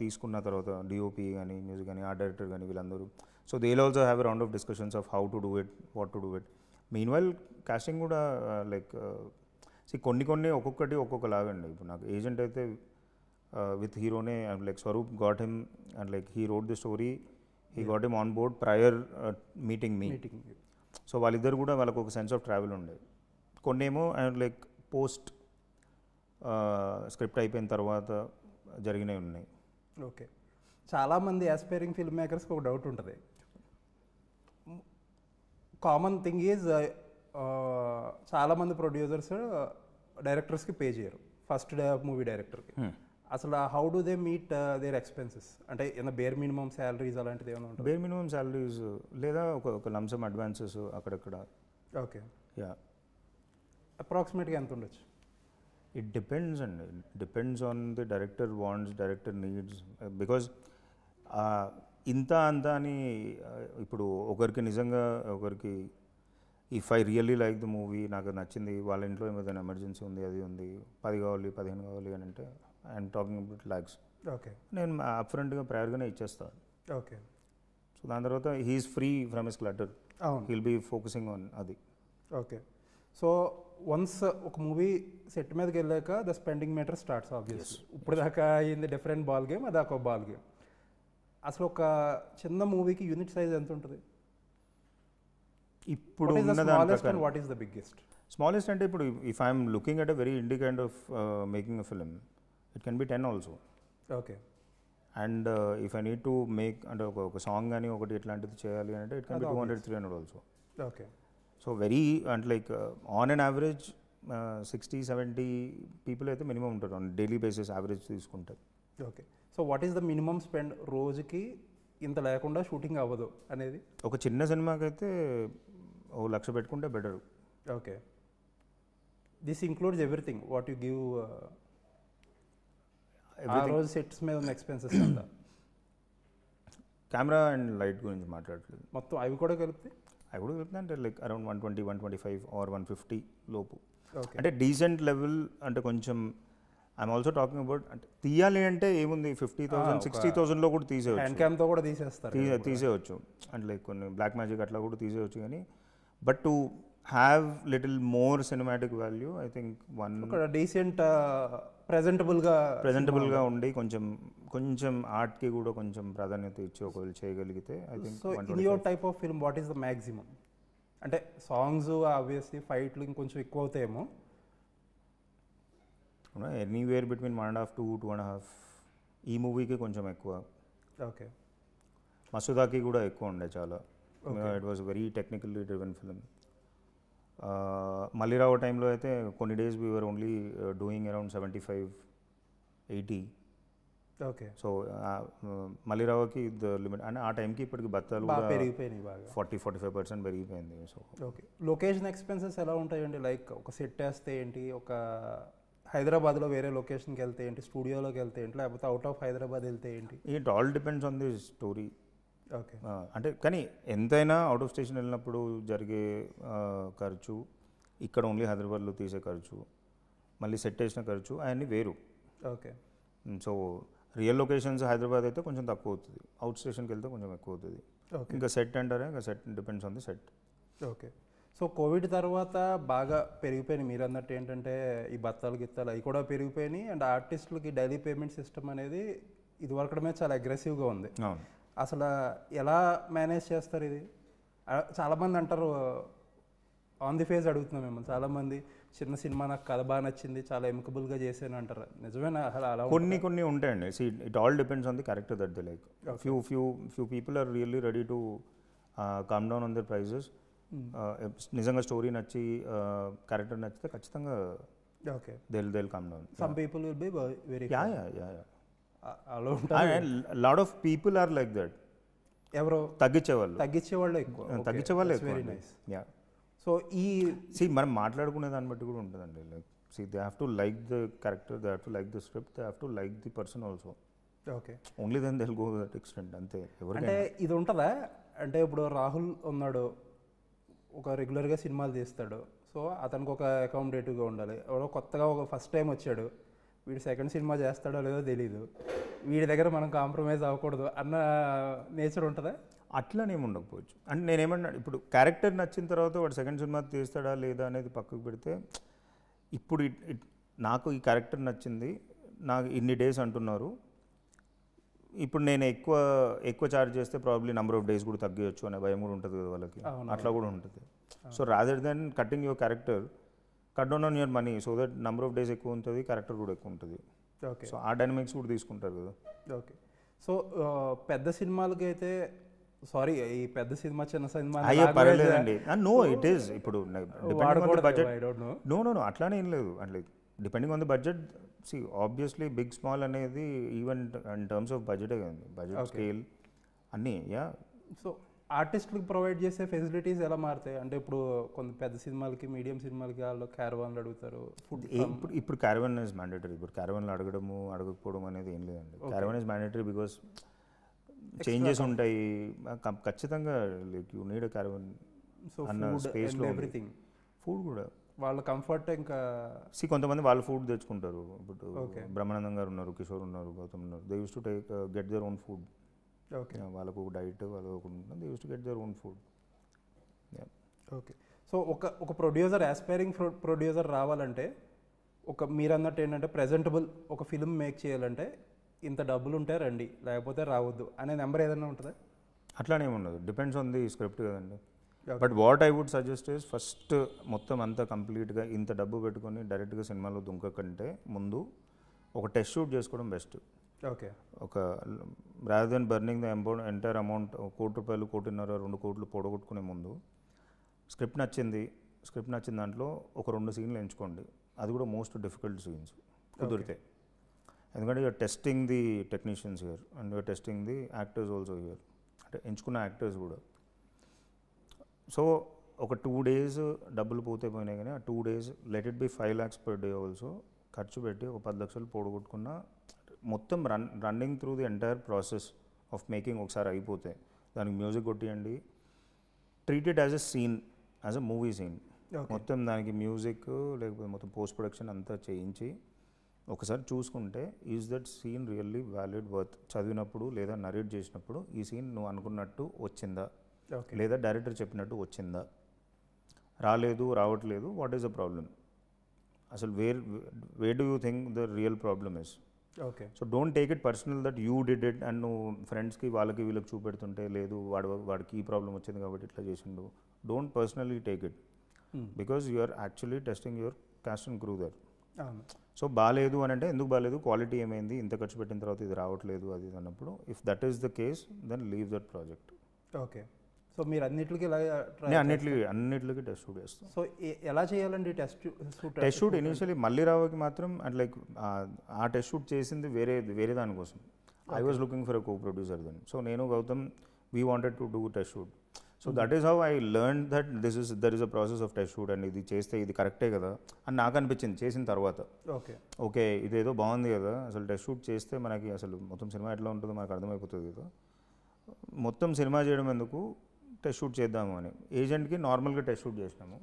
తీసుకున్న తర్వాత డిఓపి కానీ మ్యూజిక్ కానీ ఆర్ట్ డైరెక్టర్ కానీ వీళ్ళందరూ, so they will also have a round of discussions of how to do it, what to do it. Meanwhile casting కూడా like కొన్ని ఒక్కొక్కటి ఒక్కొక్కలాగండి. ఇప్పుడు నాకు ఏజెంట్ అయితే విత్ హీరోనే like Swaroop got him and like he read the story, he got him on board prior meeting me. So వాళ్ళిద్దరు కూడా వాళ్ళకు ఒక సెన్స్ ఆఫ్ ట్రావెల్ ఉండే. కొన్నేమో అండ్ లైక్ పోస్ట్ స్క్రిప్ట్ అయిపోయిన తర్వాత జరిగినవి ఉన్నాయి. ఓకే, చాలామంది ఆస్పైరింగ్ ఫిల్మ్ మేకర్స్కి ఒక డౌట్ ఉంటుంది. కామన్ థింగ్ ఈజ్ చాలామంది ప్రొడ్యూసర్స్ డైరెక్టర్స్కి పే చేయరు, ఫస్ట్ మూవీ డైరెక్టర్కి. అసలు how do they meet their expenses? అంటే ఏమైనా బేర్ మినిమం శాలరీస్ అలాంటిది ఏమైనా ఉంటుంది? బేర్ మినిమం శాలరీస్ లేదా ఒక లంసమ్ అడ్వాన్సెస్ అక్కడక్కడ. ఓకే, యా, అప్రాక్సిమేట్గా ఎంత ఉండొచ్చు? ఇట్ డిపెండ్స్ అండి, depends on the director wants, director needs. Because ఇంత అంత అని ఇప్పుడు ఒకరికి నిజంగా ఒకరికి if I really like the movie, నాకు నచ్చింది, వాళ్ళ ఇంట్లో ఏదైనా ఎమర్జెన్సీ ఉంది, అది ఉంది, 10 కావాలి 15 కావాలి అని అంటే I'm talking about lakhs. Okay, నేను అప్ఫ్రంట్గా ప్రయర్గానే ఇచ్చేస్తాను. ఓకే, సో దాని తర్వాత he is free from his clutter, he'll be focusing on అది. ఓకే, సో వన్స్ ఒక మూవీ సెట్ మీదకి వెళ్ళాక the spending meter starts obviously. ఇప్పుడు దాకా అయింది డిఫరెంట్ బాల్ గేమ్, అది ఒక బాల్ గేమ్. అసలు ఒక చిన్న మూవీకి యూనిట్ సైజ్ ఎంత ఉంటుంది? ఇప్పుడు what is the biggest? Smallest అంటే ఇప్పుడు if I'm looking at a very indie kind of making a film, it can be 10 also. Okay, and if I need to make అంటే ఒక సాంగ్ కానీ ఒకటి ఇట్లాంటిది చేయాలి అంటే it can be 200-300 also. Okay, so very అంటే like on and average 60-70 people అయితే minimum ఉంటారు ఆన్ డైలీ బేసిస్ యావరేజ్ తీసుకుంటారు. Okay, so what is the minimum spend రోజుకి ఇంత లేకుండా షూటింగ్ అవ్వదు అనేది? ఒక చిన్న సినిమాకి అయితే 1,00,000 పెట్టుకుంటే better. Okay, this includes everything what you give ఆ రోజు సెట్స్ మీద ఉన్న ఎక్స్పెన్సెస్ అంతా? కెమెరా అండ్ లైట్ గురించి మాట్లాడలేదు, మొత్తం అవి కూడా కలిపితే అంటే లైక్ అరౌండ్ 120-125 ఆర్ 150 లోపు. ఓకే, అంటే డీసెంట్ లెవెల్. అంటే కొంచెం ఐఎమ్ ఆల్సో టాకింగ్ అబౌట్ అంటే తీయాలి అంటే ఏముంది 50,000 60,000లో కూడా తీసేయచ్చు, హ్యాండ్ క్యామ్తో కూడా తీసేయచ్చు. అంటే లైక్ కొన్ని బ్లాక్ మ్యాజిక్ అట్లా కూడా తీసేయచ్చు. కానీ but to have little more cinematic value I think decent ప్రెజెంటబుల్గా ఉండి కొంచెం ఆర్ట్కి కూడా కొంచెం ప్రాధాన్యత ఇచ్చి ఒకవేళ చేయగలిగితే I think. So in your type of film what is the maximum? అంటే సాంగ్స్ ఆబ్వియస్లీ ఫైట్లు ఇంకొంచెం ఎక్కువ అవుతాయేమో. Anywhere between 1.5 to 2.5. ఈ మూవీకి కొంచెం ఎక్కువ. ఓకే, మసూదాకి కూడా ఎక్కువ ఉండే చాలా. It was very technically driven film. Mallirao టైంలో అయితే కొన్ని days we were only doing around 75-80. Okay, so మల్లిరావుకి ద లిమిట్. అండ్ ఆ టైంకి ఇప్పటికి బత్తాలు కూడా పెరిగిపోయినాయి, బాగా 40-45% పెరిగిపోయింది. సో ఓకే, లొకేషన్ ఎక్స్పెన్సెస్ ఎలా ఉంటాయండి? లైక్ ఒక సెట్ వేస్తే ఏంటి, ఒక హైదరాబాద్లో వేరే లొకేషన్కి వెళ్తే ఏంటి, స్టూడియోలోకి వెళ్తే ఏంటి, లేకపోతే అవుట్ ఆఫ్ హైదరాబాద్ వెళ్తే ఏంటి? It all depends on the story. Okay, అంటే కానీ ఎంతైనా అవుట్ ఆఫ్ స్టేషన్ వెళ్ళినప్పుడు జరిగే ఖర్చు, ఇక్కడ ఓన్లీ హైదరాబాద్లో తీసే ఖర్చు, మళ్ళీ సెట్ వేసిన ఖర్చు అవన్నీ వేరు. Okay, so real locations Hyderabad అయితే కొంచెం తక్కువ అవుతుంది, అవుట్ స్టేషన్కి వెళ్తే కొంచెం ఎక్కువ అవుతుంది. ఇంకా సెట్ అంటారా, ఇంకా set depends on the set. Okay, so Covid తర్వాత బాగా పెరిగిపోయినాయి. మీరు అన్నట్టు ఏంటంటే ఈ బత్తాలు గిత్తాలు అవి కూడా పెరిగిపోయినాయి. అండ్ ఆర్టిస్టులకి డైలీ పేమెంట్ సిస్టమ్ అనేది ఇదివరకడమే చాలా అగ్రెసివ్గా ఉంది. అవును, అసలు ఎలా మేనేజ్ చేస్తారు ఇది? చాలామంది అంటారు, ఆన్ ది ఫేస్ అడుగుతున్నాం మిమ్మల్ని, చాలామంది చిన్న సినిమా నాకు కథ బాగా నచ్చింది, చాలా ఎమికబుల్గా చేశాను అంటారు. నిజమేనా? అలా కొన్ని ఉంటాయండి. See it all depends on the character that they like. Few people are really ready to come down on their prices. నిజంగా స్టోరీ నచ్చి క్యారెక్టర్ నచ్చితే ఖచ్చితంగా okay they'll come down. Some people will be very Yeah. అలా ఉంటారు. And lot of people are like that. ఎవరో తగ్గించేవాళ్ళు తగ్గించేవాళ్ళు very nice. So ఈ మనం మాట్లాడుకునే దాన్ని బట్టి కూడా ఉంటుందండి. Like they have to like the character, they have to like the script, they have to like the person also. Okay, only then they will go that extent. అంతే. అంటే ఇది ఉంటుందా? అంటే ఇప్పుడు రాహుల్ ఉన్నాడు, ఒక రెగ్యులర్గా సినిమాలు తీస్తాడు, సో అతనికి ఒక అకామిడేటివ్గా ఉండాలి. ఎవరో కొత్తగా ఒక ఫస్ట్ టైం వచ్చాడు, వీడు సెకండ్ సినిమా చేస్తాడో లేదో తెలీదు, వీడి దగ్గర మనం కాంప్రమైజ్ అవ్వకూడదు అన్న నేచర్ ఉంటుందా? అట్లనేమి ఉండకపోవచ్చు. అంటే నేనేమన్నా ఇప్పుడు క్యారెక్టర్ నచ్చిన తర్వాత వాడు సెకండ్ సినిమా తీస్తాడా లేదా అనేది పక్కకు పెడితే, ఇప్పుడు నాకు ఈ క్యారెక్టర్ నచ్చింది, నాకు ఇన్ని డేస్ అంటున్నారు, ఇప్పుడు నేను ఎక్కువ ఛార్జ్ చేస్తే ప్రాబ్లీ నెంబర్ ఆఫ్ డేస్ కూడా తగ్గవచ్చు అనే భయం కూడా ఉంటుంది కదా వాళ్ళకి. అట్లా కూడా ఉంటుంది. So rather than cutting your character, cut down on your money so that number of days ఎక్కువ ఉంటుంది, క్యారెక్టర్ కూడా ఎక్కువ ఉంటుంది. ఓకే, సో ఆ డైనమిక్స్ కూడా తీసుకుంటారు కదా. ఓకే, సో పెద్ద సినిమాలకి అయితే ఈ పెద్ద సినిమా చిన్న సినిమా అయ్యో పర్వాలేదండి. నో ఇట్ ఈస్ ఇప్పుడు బడ్జెట్ నో అట్లానే ఏం లేదు. అంటే depending on the budget. See obviously big small అనేది ఈవెన్ ఇన్ టర్మ్స్ ఆఫ్ బడ్జెటే కదండి, బడ్జెట్ స్కేల్ అన్నీ. సో ఆర్టిస్టులకు ప్రొవైడ్ చేసే ఫెసిలిటీస్ ఎలా మారుతాయి? అంటే ఇప్పుడు కొంత పెద్ద సినిమాలకి, మీడియం సినిమాలకి వాళ్ళు క్యారవాన్లు అడుగుతారు, ఫుడ్. ఇప్పుడు క్యారవాన్ ఇస్ మ్యాండేటరీ. ఇప్పుడు క్యారవాన్లు అడగకపోవడం అనేది ఏం లేదండి. Caravan is mandatory because changes ఉంటాయి ఖచ్చితంగా. Like you need a caravan అన్న స్పేస్లో ఎవ్రీథింగ్. ఫుడ్ కూడా వాళ్ళ కంఫర్ట్. ఇంకా కొంతమంది వాళ్ళు ఫుడ్ తెచ్చుకుంటారు. ఇప్పుడు బ్రహ్మానందం గారు ఉన్నారు, కిషోర్ ఉన్నారు, గౌతమ్ ఉన్నారు. They use to get their own food. Okay, వాళ్ళకు డైట్ వాళ్ళకు they use to get their own food. Okay, so ఒక ప్రొడ్యూసర్, ఆస్పైరింగ్ ప్రొడ్యూసర్ రావాలంటే, మీరు అన్నట్టు ఏంటంటే ప్రెజెంటబుల్ ఒక ఫిల్మ్ మేక్ చేయాలంటే ఇంత డబ్బులు ఉంటే రండి, లేకపోతే రావద్దు అనే నెంబర్ ఏదైనా ఉంటుందా? అట్లానే ఉండదు. డిపెండ్స్ ఆన్ ది స్క్రిప్ట్ కదండి. But what I would suggest is, first మొత్తం అంతా కంప్లీట్గా ఇంత డబ్బు పెట్టుకొని డైరెక్ట్గా సినిమాలో దుంకకంటే ముందు ఒక టెస్ట్ షూట్ చేసుకోవడం బెస్ట్. ఓకే, ఒక rather than burning the entire amount, ₹1 కోటి, 1.5 కోటి, 2 కోట్లు పొడగొట్టుకునే ముందు స్క్రిప్ట్ నచ్చిన దాంట్లో ఒక 2 సీన్లు ఎంచుకోండి. అది కూడా మోస్ట్ డిఫికల్ట్ సీన్స్ కుదిరితే. ఎందుకంటే you're testing the technicians here and you're testing the actors also here, అంటే ఎంచుకున్న యాక్టర్స్ కూడా. సో ఒక 2 days డబ్బులు పోయినాయి కానీ ఆ 2 days let it be 5 lakhs per day also ఖర్చు పెట్టి ఒక 10 లక్షలు పొడగొట్టుకున్న మొత్తం running through the entire process of making ఒకసారి అయిపోతే దానికి మ్యూజిక్ కొట్టియండి. Treat it as a scene, as a movie scene. మొత్తం దానికి మ్యూజిక్ లేకపోతే మొత్తం పోస్ట్ ప్రొడక్షన్ అంతా చేయించి ఒకసారి చూసుకుంటే is that scene really valid worth. చదివినప్పుడు లేదా నరేట్ చేసినప్పుడు ఈ సీన్ నువ్వు అనుకున్నట్టు వచ్చిందా, లేదా డైరెక్టర్ చెప్పినట్టు వచ్చిందా, రావట్లేదు, వాట్ ఈస్ ద ప్రాబ్లమ్, అసలు where do you think the real problem is. Okay, so don't take it personal that you did it and నువ్వు ఫ్రెండ్స్కి వీళ్ళకి చూపెడుతుంటే లేదు వాడికి ఈ ప్రాబ్లం వచ్చింది కాబట్టి ఇట్లా చేసిండు. Don't personally take it because you are actually testing your cast and crew there. So బాగాలేదు అని అంటే ఎందుకు బాగాలేదు, క్వాలిటీ ఏమైంది, ఇంత ఖర్చు పెట్టిన తర్వాత ఇది రావట్లేదు అది అన్నప్పుడు if that is the case then leave that project. Okay, so మీరు అన్నిటికీ అన్నిటికీ టెస్ట్ షూట్ చేస్తాం. సో ఎలా చేయాలండి టెస్ట్ షూట్? ఇనిషియలీ మల్లిరావుకి మాత్రం అండ్ లైక్ ఆ టెస్ట్ షూట్ చేసింది వేరే దానికోసం. I was looking for a co producer then. So నేను Gautam we wanted to do test shoot. So that is how I learn that there is a process of test shoot and ఇది చేస్తే ఇది కరెక్టే కదా అని నాకు అనిపించింది చేసిన తర్వాత. ఓకే ఇదేదో బాగుంది కదా, అసలు టెస్ట్ షూట్ చేస్తే మనకి అసలు మొత్తం సినిమా ఎట్లా ఉంటుందో మనకు అర్థమైపోతుంది కదా, మొత్తం సినిమా చేయడం ఎందుకు, టెస్ట్ షూట్ చేద్దాము అని ఏజెంట్కి నార్మల్గా టెస్ట్ షూట్ చేసినాము.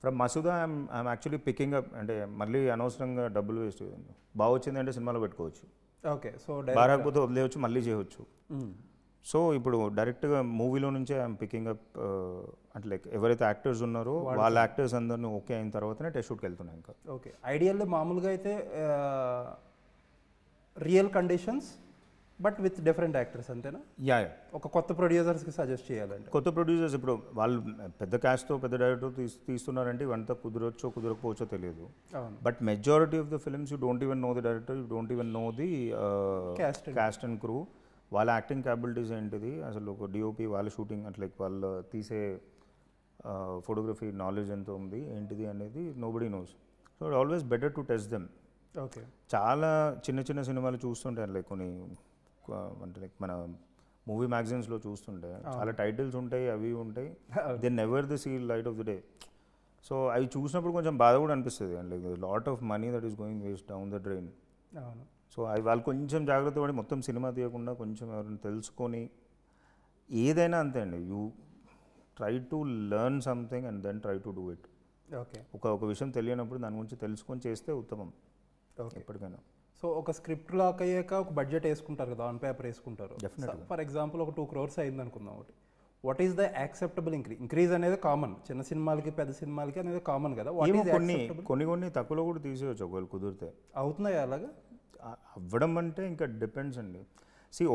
From Masooda I'm actually picking up, అంటే మళ్ళీ అనవసరంగా డబ్బులు వేస్ట్ కదండి, బాగా వచ్చిందంటే సినిమాలో పెట్టుకోవచ్చు, ఓకే, సో బాగా రాకపోతే వదిలేయచ్చు, మళ్ళీ చేయవచ్చు. సో ఇప్పుడు డైరెక్ట్గా మూవీలో నుంచే ఐఎమ్ పికింగ్ అప్, అంటే లైక్ ఎవరైతే యాక్టర్స్ ఉన్నారో వాళ్ళ యాక్టర్స్ అందరినీ ఓకే అయిన తర్వాతనే టెస్ట్ షూట్కి వెళ్తున్నాయి. ఇంకా ఓకే, ఐడియల్లీ మామూలుగా అయితే real conditions but with different actors అంతేనా? యా ఒక కొత్త ప్రొడ్యూసర్స్కి సజెస్ట్ చేయాలంటే. కొత్త ప్రొడ్యూసర్స్ ఇప్పుడు వాళ్ళు పెద్ద క్యాస్ట్తో పెద్ద డైరెక్టర్ తీస్తున్నారంటే ఇవంతా కుదరొచ్చో కుదరకపోవచ్చో తెలియదు. But majority of the films you don't even know the director, you don't even know the caste and crew, వాళ్ళ యాక్టింగ్ క్యాపబిలిటీస్ ఏంటిది, అసలు ఒక డిఓపి వాళ్ళ షూటింగ్ అట్లా వాళ్ళు తీసే ఫోటోగ్రఫీ నాలెడ్జ్ ఎంత ఉంది ఏంటిది అనేది nobody nose. So it always better to test them. Okay. చాలా చిన్న చిన్న సినిమాలు చూస్తుంటారు, లైక్ కొన్ని అంటే లైక్ మన మూవీ మ్యాగజైన్స్లో చూస్తుంటే చాలా టైటిల్స్ ఉంటాయి, అవి ఉంటాయి, they never the sea light of the day. So అవి చూసినప్పుడు కొంచెం బాధ కూడా అనిపిస్తుంది, and like lot of money that is going waste down the drain. So అవి వాళ్ళు కొంచెం జాగ్రత్త పడి మొత్తం సినిమా తీయకుండా కొంచెం ఎవరైనా తెలుసుకొని, ఏదైనా అంతే అండి, you try to learn something and then try to do it. Okay. ఒక విషయం తెలియనప్పుడు దాని గురించి తెలుసుకొని చేస్తే ఉత్తమం ఎప్పటికైనా. సో ఒక స్క్రిప్ట్ లాక్ అయ్యాక ఒక బడ్జెట్ వేసుకుంటారు కదా, ఆన్ పేపర్ వేసుకుంటారు. ఫర్ ఎగ్జాంపుల్ ఒక 2 crores అయింది అనుకుందాం. ఒకటి what is the acceptable increase అనేది కామన్, చిన్న సినిమాలకి పెద్ద సినిమాలకి అనేది కామన్ కదా. కొన్ని తక్కువలో కూడా తీసేయచ్చు ఒకవేళ కుదిరితే. అవుతున్నాయా అలాగా? అవ్వడం అంటే ఇంకా డిపెండ్స్ అండి.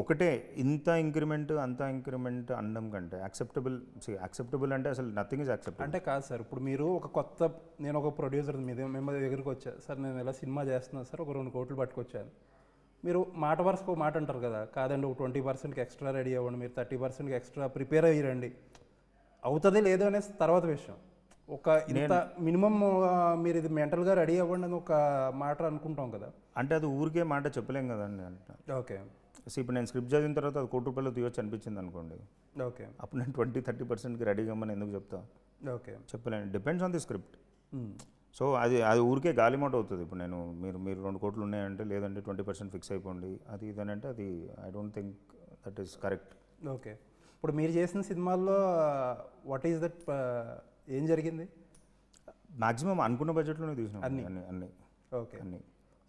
ఒకటే ఇంత ఇంక్రిమెంట్ అంత ఇంక్రిమెంట్ అనడం కంటే యాక్సెప్టబుల్ అంటే అసలు నథింగ్ ఇస్ యాక్సెప్టబుల్ అంటే కాదు సార్. ఇప్పుడు మీరు నేను ఒక ప్రొడ్యూసర్ మేము దగ్గరికి వచ్చా సార్, నేను ఇలా సినిమా చేస్తున్నాను సార్, ఒక 2 కోట్లు పట్టుకొచ్చాను. మీరు మాట వరుసకు ఒక మాట అంటారు కదా, కాదండి ఒక 20%కి ఎక్స్ట్రా రెడీ అవ్వండి, మీరు 30%కి ఎక్స్ట్రా ప్రిపేర్ అయ్యిరండి. అవుతుంది లేదో అనేది తర్వాత విషయం. ఒక ఇంత మినిమం మీరు ఇది మెంటల్గా రెడీ అవ్వండి అని ఒక మాట అనుకుంటాం కదా. అంటే అది ఊరికే మాట చెప్పలేం కదండి. అంటే ఓకే. ఇప్పుడు నేను స్క్రిప్ట్ చదివిన తర్వాత అది 1 కోటి రూపాయలు తీయొచ్చు అనిపించింది అనుకోండి, ఓకే, అప్పుడు నేను 20-30%కి రెడీగా అమ్మని ఎందుకు చెప్తా? ఓకే, చెప్పలేను. Depends on the script. So అది ఊరికే గాలిమోట అవుతుంది. ఇప్పుడు మీరు 2 కోట్లు ఉన్నాయంటే లేదంటే 20% ఫిక్స్ అయిపోండి అది ఇదనంటే అది I don't think that is correct. Okay. ఇప్పుడు మీరు చేసిన సినిమాల్లో వాట్ ఈస్ దట్, ఏం జరిగింది? మ్యాక్సిమం అనుకున్న బడ్జెట్లోనే తీసినాం అన్ని. ఓకే. అన్ని.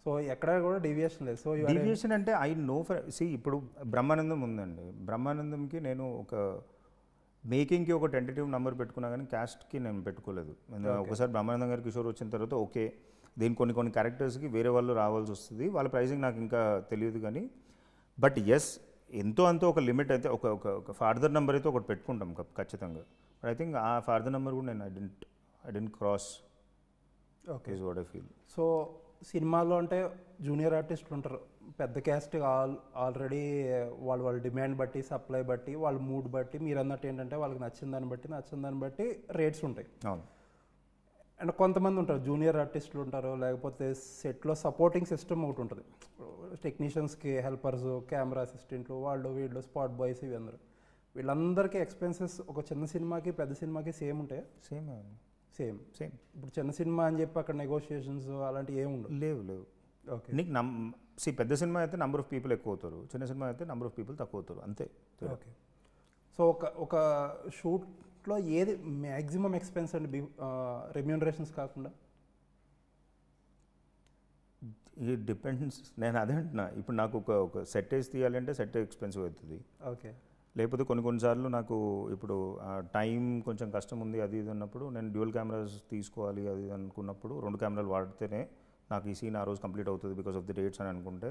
సో ఎక్కడ కూడా డీవియేషన్ లేదు. సో డీవియేషన్ అంటే ఐ నో ఇప్పుడు బ్రహ్మానందం ఉందండి, బ్రహ్మానందంకి నేను ఒక మేకింగ్కి ఒక టెంటేటివ్ నెంబర్ పెట్టుకున్నా కానీ క్యాస్ట్కి నేను పెట్టుకోలేదు. ఒకసారి బ్రహ్మానందం గారి కిషోర్ వచ్చిన తర్వాత ఓకే దీని కొన్ని క్యారెక్టర్స్కి వేరే వాళ్ళు రావాల్సి వస్తుంది, వాళ్ళ ప్రైజింగ్ నాకు ఇంకా తెలియదు కానీ, బట్ ఎస్ ఎంతో అంతో ఒక లిమిట్ అయితే ఒక ఫార్దర్ నెంబర్ అయితే ఒకటి పెట్టుకుంటాం ఖచ్చితంగా. But I think uh further number కూడా నేను I didn't cross. Okay is what I feel. So సినిమాలో అంటే జూనియర్ ఆర్టిస్టులు ఉంటారు, పెద్ద క్యాస్ట్ ఆల్రెడీ వాళ్ళ డిమాండ్ బట్టి, సప్లై బట్టి, వాళ్ళ మూడ్ బట్టి, మీరు అన్నట్టు ఏంటంటే వాళ్ళకి నచ్చిన దాన్ని బట్టి రేట్స్ ఉంటాయి. అండ్ కొంతమంది ఉంటారు జూనియర్ ఆర్టిస్టులు ఉంటారు, లేకపోతే సెట్లో సపోర్టింగ్ సిస్టమ్ ఒకటి ఉంటుంది, టెక్నీషియన్స్కి హెల్పర్స్, కెమెరా అసిస్టెంట్లు, వీళ్ళు స్పాట్ బాయ్స్, ఇవి అందరూ వీళ్ళందరికీ ఎక్స్పెన్సెస్ ఒక చిన్న సినిమాకి పెద్ద సినిమాకి సేమ్ ఉంటాయా? సేమ్. ఇప్పుడు చిన్న సినిమా అని చెప్పి అక్కడ నెగోషియేషన్స్ అలాంటివి ఏమి ఉండవు? లేవు. ఓకే. నీకు పెద్ద సినిమా అయితే నెంబర్ ఆఫ్ పీపుల్ ఎక్కువ అవుతారు, చిన్న సినిమా అయితే నెంబర్ ఆఫ్ పీపుల్ తక్కువ అవుతారు, అంతే. ఓకే. సో ఒక షూట్లో ఏది మ్యాక్సిమం ఎక్స్పెన్స్ అండి రెమ్యూనరేషన్స్ కాకుండా? It depends. నేను అదే అంటున్నా, ఇప్పుడు నాకు ఒక సెట్ వేసి తీయాలంటే సెట్ ఎక్స్పెన్సివ్ అవుతుంది. ఓకే. లేకపోతే కొన్నిసార్లు నాకు ఇప్పుడు టైం కొంచెం కష్టం ఉంది అది ఇది అన్నప్పుడు నేను డ్యూయల్ కెమెరాస్ తీసుకోవాలి అది అనుకున్నప్పుడు 2 కెమెరాలు వాడితేనే నాకు ఈ సీన్ ఆ రోజు కంప్లీట్ అవుతుంది బికాస్ ఆఫ్ ది డేట్స్ అని అనుకుంటే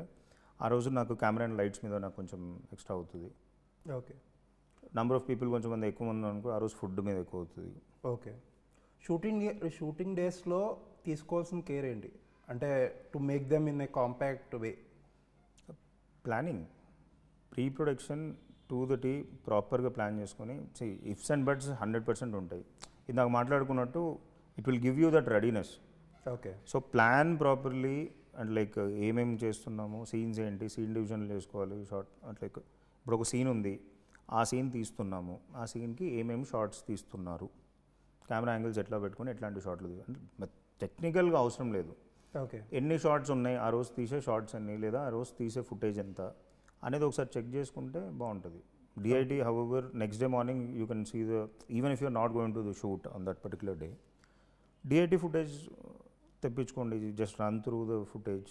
ఆ రోజు నాకు కెమెరా అండ్ లైట్స్ మీద నాకు కొంచెం ఎక్స్ట్రా అవుతుంది. ఓకే. నెంబర్ ఆఫ్ పీపుల్ కొంచెం మంది ఎక్కువ మంది అనుకో ఆ రోజు ఫుడ్ మీద ఎక్కువ అవుతుంది. ఓకే. షూటింగ్ డేస్లో తీసుకోవాల్సిన కేర్ ఏంటి అంటే to make them in a compact way? Planning, pre production to the T ప్రాపర్గా ప్లాన్ చేసుకొని ఇఫ్స్ అండ్ బట్స్ 100% ఉంటాయి. ఇది నాకు మాట్లాడుకున్నట్టు it will give you that readiness. Okay. So plan properly and like ఏమేమి చేస్తున్నాము, సీన్స్ ఏంటి, సీన్ డివిజన్లు చేసుకోవాలి, షార్ట్ అంటే లైక్ ఇప్పుడు ఒక సీన్ ఉంది, ఆ సీన్ తీస్తున్నాము, ఆ సీన్కి ఏమేమి షార్ట్స్ తీస్తున్నారు, కెమెరా యాంగిల్స్ ఎట్లా పెట్టుకొని ఎట్లాంటి షార్ట్లు అంటే టెక్నికల్గా అవసరం లేదు. ఓకే. ఎన్ని షార్ట్స్ ఉన్నాయి, ఆ రోజు తీసే షార్ట్స్ ఎన్ని, లేదా ఆ రోజు తీసే ఫుటేజ్ ఎంత అనేది ఒకసారి చెక్ చేసుకుంటే బాగుంటుంది. DIT however next day morning you can see even if you're not going to the shoot on that particular day, DIT footage తెప్పించుకోండి, just run through the footage,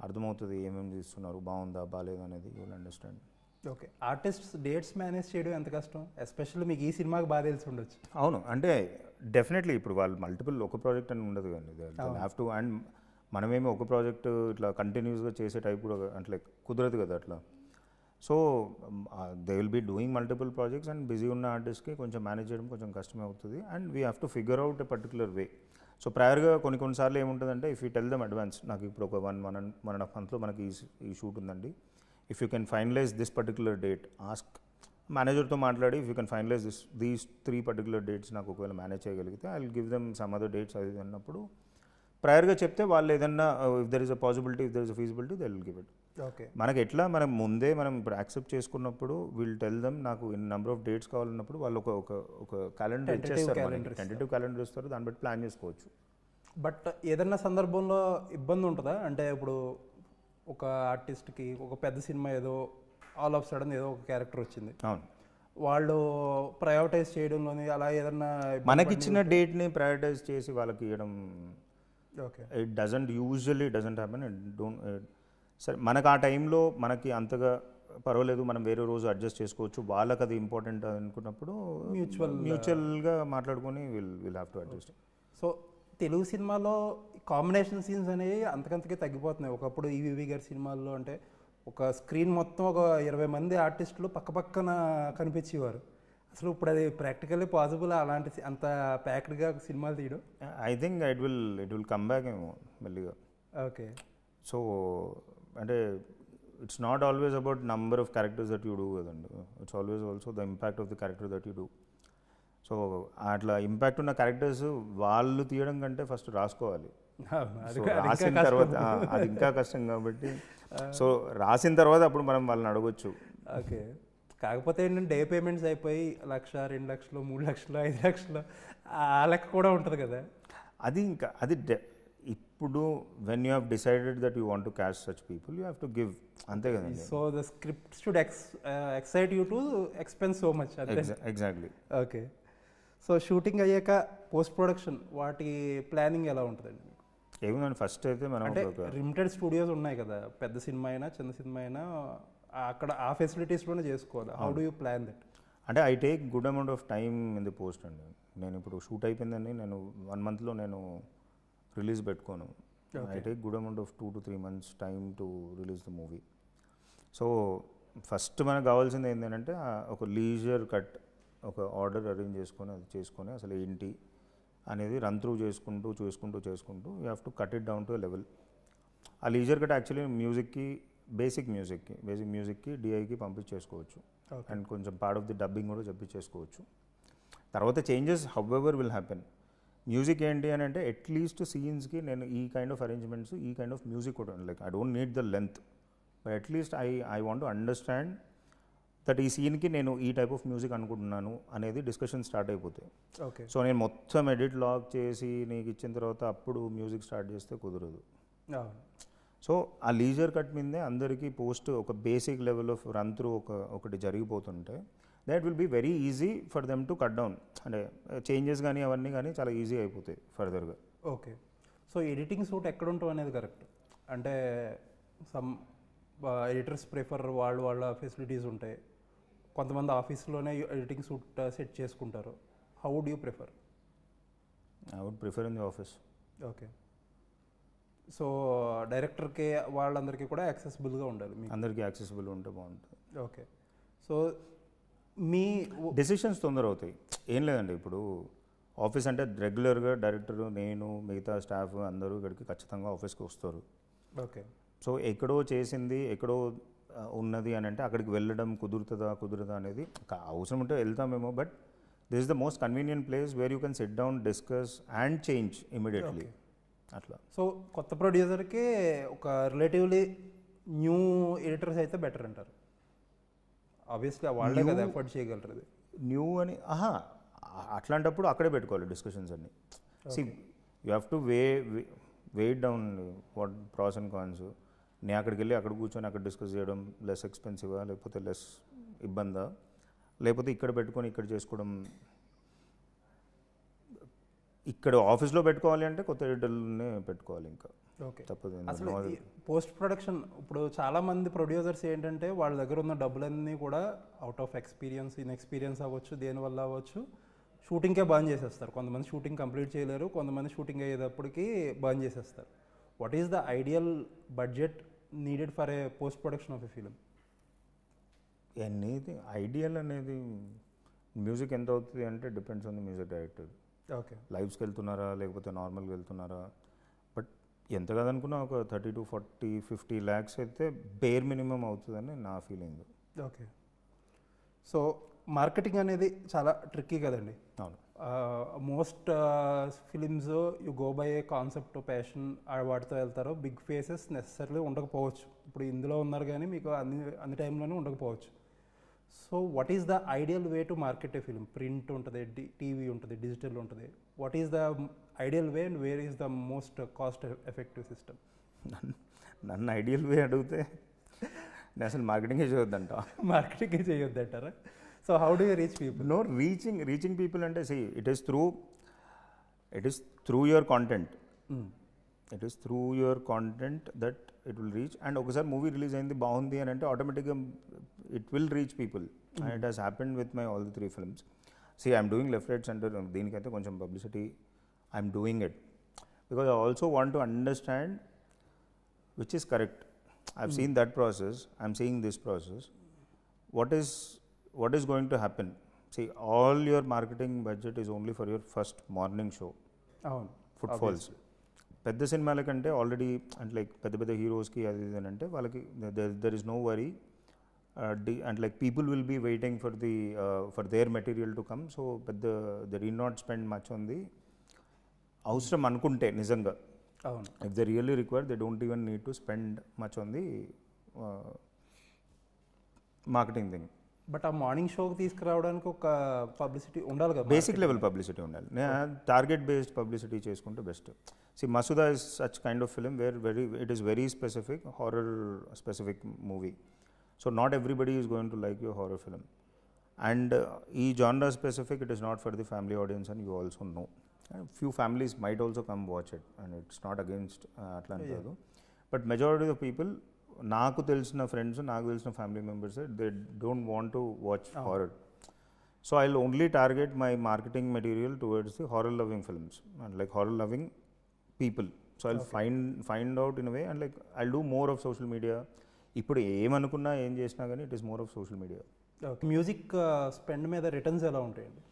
అర్థమవుతుంది ఏమేమి తీస్తున్నారు, బాగుందా బాగాలేదు అనేది you will understand. Okay. Artists dates manage చేయడం ఎంత కష్టం, ఎస్పెషల్లీ మీకు ఈ సినిమాకి బాగా తెలిసి ఉండొచ్చు. అవును, అంటే డెఫినెట్లీ ఇప్పుడు వాళ్ళు మల్టిపుల్ ఒక ప్రాజెక్ట్ అని ఉండదు కానీ హ్యావ్ టు, అండ్ మనమేమి ఒక ప్రాజెక్ట్ ఇట్లా కంటిన్యూస్గా చేసే టైప్ కూడా అంటే కుదరదు కదా అట్లా. So they will be doing multiple projects and busy ఉన్న ఆర్టిస్ట్కి కొంచెం మేనేజ్ చేయడం కొంచెం కష్టమే అవుతుంది and we have to figure out a particular way. So ప్రయర్గా కొన్నిసార్లు ఏముంటుందంటే if you tell them advance, నాకు ఇప్పుడు ఒక 1.5 monthలో మనకి ఈ షూట్ ఉందండి, if you can finalise this particular date, ask మేనేజర్తో మాట్లాడి if you can finalise these 3 particular dates నాకు ఒకవేళ మేనేజ్ చేయగలిగితే I will give them some other dates అది అన్నప్పుడు ప్రయర్గా చెప్తే వాళ్ళు ఏదన్నా if there is a possibility, if there is a feasibility they will give it. Okay. మనకి ఎట్లా మనం ముందే మనం ఇప్పుడు యాక్సెప్ట్ చేసుకున్నప్పుడు విల్ టెల్ దమ్ నాకు ఇన్ నెంబర్ ఆఫ్ డేట్స్ కావాలన్నప్పుడు వాళ్ళు ఒక క్యాలెండర్ ఇచ్చేస్తారు, టెంటేటివ్ క్యాలెండర్ ఇస్తారు, దాన్ని బట్టి ప్లాన్ చేసుకోవచ్చు. బట్ ఏదన్నా సందర్భంలో ఇబ్బంది ఉంటుందా? అంటే ఇప్పుడు ఒక ఆర్టిస్ట్కి ఒక పెద్ద సినిమా ఏదో ఆల్ ఆఫ్ సడన్ ఏదో ఒక క్యారెక్టర్ వచ్చింది, అవును, వాళ్ళు ప్రయారిటైజ్ చేయడంలోని అలా ఏదన్నా మనకిచ్చిన డేట్ని ప్రయారిటైజ్ చేసి వాళ్ళకి ఇవ్వడం okay it usually doesn't happen. సరే మనకు ఆ టైంలో మనకి అంతగా పర్వాలేదు, మనం వేరే రోజు అడ్జస్ట్ చేసుకోవచ్చు, వాళ్ళకి అది ఇంపార్టెంట్ అనుకున్నప్పుడు మ్యూచువల్గా మాట్లాడుకొని will have to adjust. So Telugu సినిమాలో కాంబినేషన్ సీన్స్ అనేవి అంతకంతకే తగ్గిపోతున్నాయి. ఒకప్పుడు ఈవీవి గారి సినిమాల్లో అంటే ఒక స్క్రీన్ మొత్తం ఒక 20 మంది ఆర్టిస్టులు పక్కపక్కన కనిపించేవారు. అసలు ఇప్పుడు అది ప్రాక్టికల్లీ పాసిబుల్ అలాంటి అంత ప్యాక్డ్గా సినిమాలు తీయడం? I think it will come back ఏమో మెల్లిగా. ఓకే. సో అంటే it's not always about number of characters that you do కదండి, it's always also the impact of the character that you do. So అట్లా ఇంపాక్ట్ ఉన్న characters వాళ్ళు తీయడం కంటే first రాసుకోవాలి. రాసిన తర్వాత అది ఇంకా కష్టం కాబట్టి సో రాసిన తర్వాత అప్పుడు మనం వాళ్ళని అడగొచ్చు. ఓకే. కాకపోతే ఏంటంటే డే పేమెంట్స్ అయిపోయి 1,00,000, 2,00,000, 3,00,000, 5,00,000 ఆ లెక్క కూడా ఉంటుంది కదా. అది ఇంకా అది ఇప్పుడు when you have decided that you want to cash such people you have to give, అంతే కదండి. So the script should excite you to expense so much. Exactly. Okay. So shooting అయ్యాక పోస్ట్ ప్రొడక్షన్ వాటి planning ఎలా ఉంటుందండి? ఏముందండి first అయితే మనం అంటే లిమిటెడ్ స్టూడియోస్ ఉన్నాయి కదా, పెద్ద సినిమా అయినా చిన్న సినిమా అయినా అక్కడ ఆ ఫెసిలిటీస్లోనే చేసుకోవాలి. How do you plan that? అంటే I take good amount of time in the post అండి. నేను ఇప్పుడు షూట్ అయిపోయిందండి, నేను 1 monthలో నేను రిలీజ్ పెట్టుకోను. I take good amount of 2 to 3 months time to release the movie. So first మనకు కావాల్సింది ఏంటంటే ఒక లీజర్ కట్, ఒక ఆర్డర్ అరేంజ్ చేసుకొని అది చేసుకొని అసలు ఏంటి అనేది రన్ త్రూ చేసుకుంటూ you have to cut it down to level. ఆ లీజర్ కట్ యాక్చువల్లీ మ్యూజిక్కి బేసిక్ మ్యూజిక్కి డిఐకి పంపించేసుకోవచ్చు అండ్ కొంచెం పార్ట్ ఆఫ్ ది డబ్బింగ్ కూడా చెప్పించేసుకోవచ్చు. తర్వాత changes however will happen. Music ఏంటి అని అంటే అట్లీస్ట్ సీన్స్కి నేను ఈ కైండ్ ఆఫ్ అరేంజ్మెంట్స్, ఈ కైండ్ ఆఫ్ మ్యూజిక్ కూడా like I don't need the length, but at least I want to understand that ఈ సీన్కి నేను ఈ టైప్ ఆఫ్ మ్యూజిక్ అనుకుంటున్నాను అనేది డిస్కషన్ స్టార్ట్ అయిపోతాయి. ఓకే. సో నేను మొత్తం ఎడిట్ లాక్ చేసి నీకు ఇచ్చిన తర్వాత అప్పుడు మ్యూజిక్ స్టార్ట్ చేస్తే కుదరదు. సో ఆ లీజర్ కట్ మీదే అందరికీ పోస్ట్ ఒక basic level of run through ఒకటి జరిగిపోతుంటే that will be very easy for them to cut down. అంటే చేంజెస్ కానీ అవన్నీ కానీ చాలా ఈజీ అయిపోతాయి ఫర్దర్గా. ఓకే. సో ఎడిటింగ్ సూట్ ఎక్కడ ఉంటాం అనేది కరెక్ట్. అంటే సమ్ ఎడిటర్స్ ప్రిఫర్ వాళ్ళ ఫెసిలిటీస్ ఉంటాయి, కొంతమంది ఆఫీస్లోనే ఎడిటింగ్ సూట్ సెట్ చేసుకుంటారు. How would you prefer? I would prefer in the office. Okay. So డైరెక్టర్కి వాళ్ళందరికీ కూడా యాక్సెసిబుల్గా ఉండాలి, అందరికీ యాక్సెసిబుల్ ఉంటే బాగుంటుంది. ఓకే. సో మీ డెసిషన్స్ తొందర అవుతాయి. ఏం లేదండి, ఇప్పుడు ఆఫీస్ అంటే రెగ్యులర్గా డైరెక్టర్, నేను, మిగతా స్టాఫ్ అందరూ ఇక్కడికి ఖచ్చితంగా ఆఫీస్కి వస్తారు. ఓకే. సో ఎక్కడో చేసింది ఎక్కడో ఉన్నది అని అంటే అక్కడికి వెళ్ళడం కుదురుతుందా అనేది అవసరం ఉంటే వెళ్తామేమో, but this is the most convenient place where you can sit down, discuss and change immediately అట్లా. సో కొత్త ప్రొడ్యూసర్కి ఒక రిలేటివ్లీ న్యూ ఎడిటర్స్ అయితే బెటర్ అంటారు. ఆబ్వియస్లీ వాళ్ళే కదా ఎఫర్ట్ చేయగలరు. న్యూ అని అట్లాంటప్పుడు అక్కడే పెట్టుకోవాలి డిస్కషన్స్ అన్ని. See you have to weigh down what pros and cons. నేను అక్కడికి వెళ్ళి అక్కడ కూర్చొని అక్కడ డిస్కస్ చేయడం లెస్ ఎక్స్పెన్సివా, లేకపోతే లెస్ ఇబ్బందా, లేకపోతే ఇక్కడ పెట్టుకొని ఇక్కడ చేసుకోవడం. ఇక్కడ ఆఫీస్లో పెట్టుకోవాలి అంటే కొత్త ఎడిటర్నే పెట్టుకోవాలి, ఇంకా తప్పదు. అసలు పోస్ట్ ప్రొడక్షన్ ఇప్పుడు చాలామంది ప్రొడ్యూసర్స్ ఏంటంటే వాళ్ళ దగ్గర ఉన్న డబ్బులన్నీ కూడా అవుట్ ఆఫ్ ఎక్స్పీరియన్స్, ఇన్ఎక్స్పీరియన్స్ అవ్వచ్చు, దేనివల్ల అవ్వచ్చు, షూటింగ్కే బంద్ చేసేస్తారు. కొంతమంది షూటింగ్ కంప్లీట్ చేయలేరు, కొంతమంది షూటింగ్ అయ్యేటప్పటికి బంద్ చేసేస్తారు. What is the ideal budget needed for a post production of a film? Anything ideal అనేది మ్యూజిక్ ఎంత అవుతుంది అంటే depends on the music director. Okay, లైవ్స్కి వెళ్తున్నారా లేకపోతే నార్మల్గా వెళ్తున్నారా, బట్ ఎంత కాదనుకున్నా ఒక 30 to 40, 50 lakhs అయితే బేర్ మినిమం అవుతుందని నా ఫీలింగ్. ఓకే. సో మార్కెటింగ్ అనేది చాలా ట్రిక్కీ కదండి. అవును. Most films you go by A concept passion వాటితో వెళ్తారు. బిగ్ ఫేసెస్ నెసెసరీ ఉండకపోవచ్చు. ఇప్పుడు ఇందులో ఉన్నారు కానీ మీకు అన్ని టైంలోనే ఉండకపోవచ్చు. So what is the ideal way to market a film? Print ఉంటుంది, టీవీ ఉంటుంది, డిజిటల్ ఉంటుంది. What is the ideal way and where is the most cost effective system? నన్ను ఐడియల్ వే అడిగితే నేను అసలు మార్కెటింగే చేయొద్దంట. మార్కెటింగే చేయొద్దంటారా? So how do you reach people? No, reaching people అంటే it is through your content. It is through your content that it will reach. And ఒకసారి మూవీ రిలీజ్ అయింది బాగుంది అని అంటే ఆటోమేటిక్గా it will reach people. And it has happened with my all the 3 films. I'm doing left right centre, దీనికైతే కొంచెం publicity I'm doing it because I also want to understand which is correct. I've seen that process, I'm seeing this process. what is going to happen? See, all your marketing budget is only for your first morning show. Footfalls. పెద్ద సినిమాల కంటే already అంటే like పెద్ద హీరోస్కి అది ఇది అని అంటే వాళ్ళకి there is no worry and like people will be waiting for their material to come. So they do not spend much on the అవసరం అనుకుంటే నిజంగా. If they really require they don't even need to spend much on the marketing thing. But uh morning షోకి తీసుకురావడానికి ఒక publicity ఉండాలి కదా, basic level publicity ఉండాలి. Target based publicity చేసుకుంటే best. Masooda is such kind of film wear it is very specific, horror specific movie. So not everybody is going to like your horror film. And ఈ జానరా specific, it is not for the family audience and you also know. Few families might also come watch it and it's not against అట్లా అంటారు. But majority of people, నాకు తెలిసిన friends, నాకు తెలిసిన family members, they don't want to watch horror. So I will only target my marketing material towards the horror loving films and like horror loving people. So I find out in a way and like I do more of social media. ఇప్పుడు ఏమనుకున్నా ఏం చేసినా కానీ it is more of social media. Music spend మీద returns ఎలా ఉంటాయండి?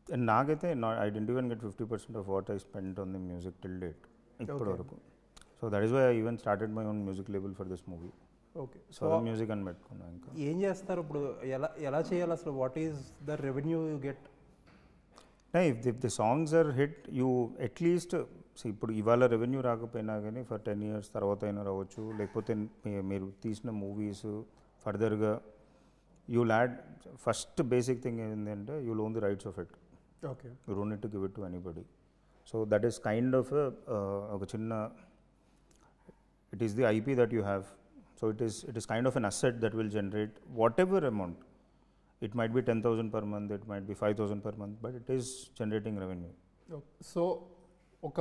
And నాకైతే I didn't even get 50% of what I spend on the music till date ఇప్పటి వరకు. So that is why I even started my own music label for this movie. Okay. So music అని పెట్టుకున్నా. ఇంకా ఏం చేస్తారు ఇప్పుడు? ఎలా చేయాలి అసలు? What is the revenue you get? If the songs are hit, you at least ఇప్పుడు ఇవాళ రెవెన్యూ రాకపోయినా కానీ ఫర్ 10 years తర్వాత అయినా రావచ్చు. లేకపోతే మీరు తీసిన మూవీస్ ఫర్దర్గా you'll add. First basic thing ఏంటంటే you'll own the rights of it. Okay. You don't need to give it to anybody. So that is kind of ఒక చిన్న, it is the IP that you have. So it is kind of an asset that will generate whatever amount. It might be 10,000 per month, it might be 5,000 per month, but it is generating revenue. So ఒక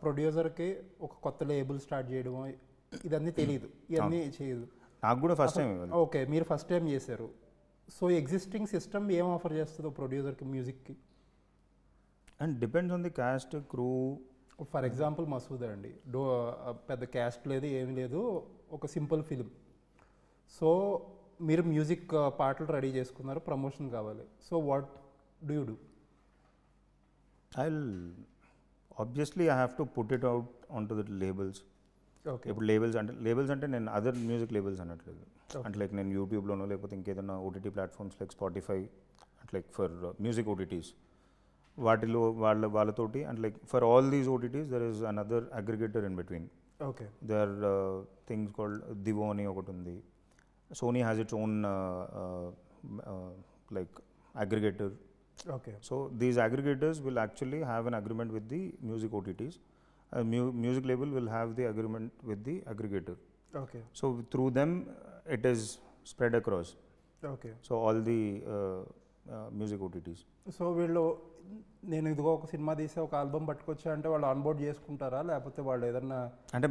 ప్రొడ్యూసర్కి ఒక కొత్త label start చేయడం ఇదన్నీ తెలియదు, ఇవన్నీ చేయదు. నాకు కూడా ఫస్ట్ టైం. ఓకే, మీరు ఫస్ట్ టైం చేశారు. సో ఎగ్జిస్టింగ్ సిస్టమ్ ఏం ఆఫర్ చేస్తుంది ప్రొడ్యూసర్కి మ్యూజిక్కి? And depends on the cost, crew. For example Masooda అండి, పెద్ద క్యాస్ట్ లేదు, ఏమీ లేదు, ఒక సింపుల్ ఫిలిం. సో మీరు మ్యూజిక్ పాటలు రెడీ చేసుకున్నారు, ప్రమోషన్ కావాలి. So what do you do? Obviously I have to put it out on to the labels. Okay. ఇప్పుడు లేబుల్స్ అంటే నేను అదర్ మ్యూజిక్ లేబుల్స్ అనట్లేదు. అంటే లైక్ నేను యూట్యూబ్లోనో లేకపోతే ఇంకేదైనా ఓటీటీ ప్లాట్ఫామ్స్ లైక్ స్పాటిఫై అంటే లైక్ ఫర్ మ్యూజిక్ ఓటీటీస్, వాటిలో వాళ్ళతోటి and like for all these OTTs there is another aggregator in between. Okay. They are things called Divo అని ఒకటి ఉంది. Sony has its own like aggregator. Okay. So these aggregators will actually have an agreement with the music OTTs. Music label will have the agreement with the aggregator. Okay. So through them it is spread across. Okay. So all the music OTTs. So వీళ్ళు నేను ఇదిగో ఒక cinema తీసి ఒక album పట్టుకొచ్చా అంటే వాళ్ళు onboard చేసుకుంటారా, లేకపోతే వాళ్ళు ఏదన్నా అంటే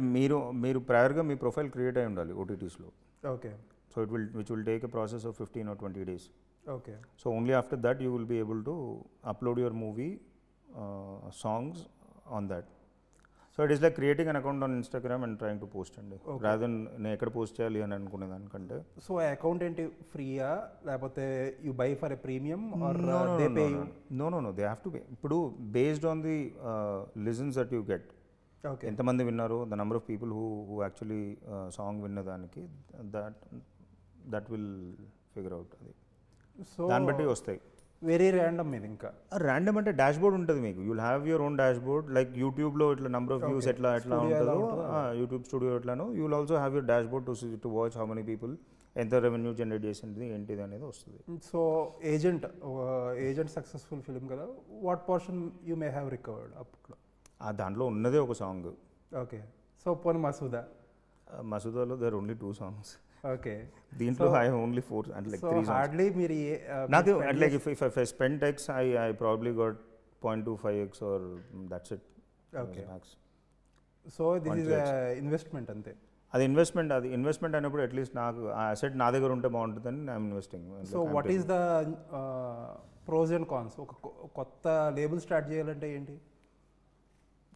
మీరు ప్రయర్గా మీ ప్రొఫైల్ క్రియేట్ అయి ఉండాలి ఓటీటీస్లో. Okay. So which will take a process of 15 or 20 days. Okay. So only after that you will be able to upload your movie songs on that. So it is like creating an account on Instagram and trying to post అండి, rather నేను ఎక్కడ post చేయాలి అని అనుకునే దానికంటే. So account ఏంటి, ఫ్రీయా లేకపోతే you buy for a premium or they pay you? No they have to pay. ఇప్పుడు based on the listens that you get, ఎంతమంది విన్నారు, the number of people who actually song విన్నదానికి దట్ విల్ ఫిగర్ అవుట్. అది so దాన్ని బట్టి వస్తాయి. Very random ఇది. ఇంకా ర్యాండమ్ అంటే డాష్ బోర్డ్ ఉంటుంది మీకు, you'll have your own dashboard, like యూట్యూబ్లో ఇట్లా నెంబర్ ఆఫ్ వ్యూస్ ఎట్లా ఉంటుందో యూట్యూబ్ స్టూడియో ఎట్లానో, you will also have your dashboard to watch how many people, ఎంత రెవెన్యూ జనరేట్ చేసింది ఏంటిది అనేది వస్తుంది. సో ఏజెంట్ సక్సెస్ఫుల్ ఫిల్మ్ కదా, what portion you may have recovered అప్పట్లో? దాంట్లో ఉన్నదే ఒక సాంగ్. ఓకే. సో పోనీ మసూదాలో దేర్ ఓన్లీ 2 songs. ఓకే. దీంట్లో ఐ ఓన్లీ 4 అంటే లైక్ 3 songs. హార్డ్లీ మీరు నాకు అంటే like if I spend x I probably got 0.25x or that's it. Okay. So this is investment అంతే. అది ఇన్వెస్ట్మెంట్ అయినప్పుడు అట్లీస్ట్ నాకు ఆ అసెట్ నా దగ్గర ఉంటే బాగుంటుందని I'm investing. So what is the pros and cons? ఒక కొత్త లేబుల్ స్టార్ట్ చేయాలంటే ఏంటి?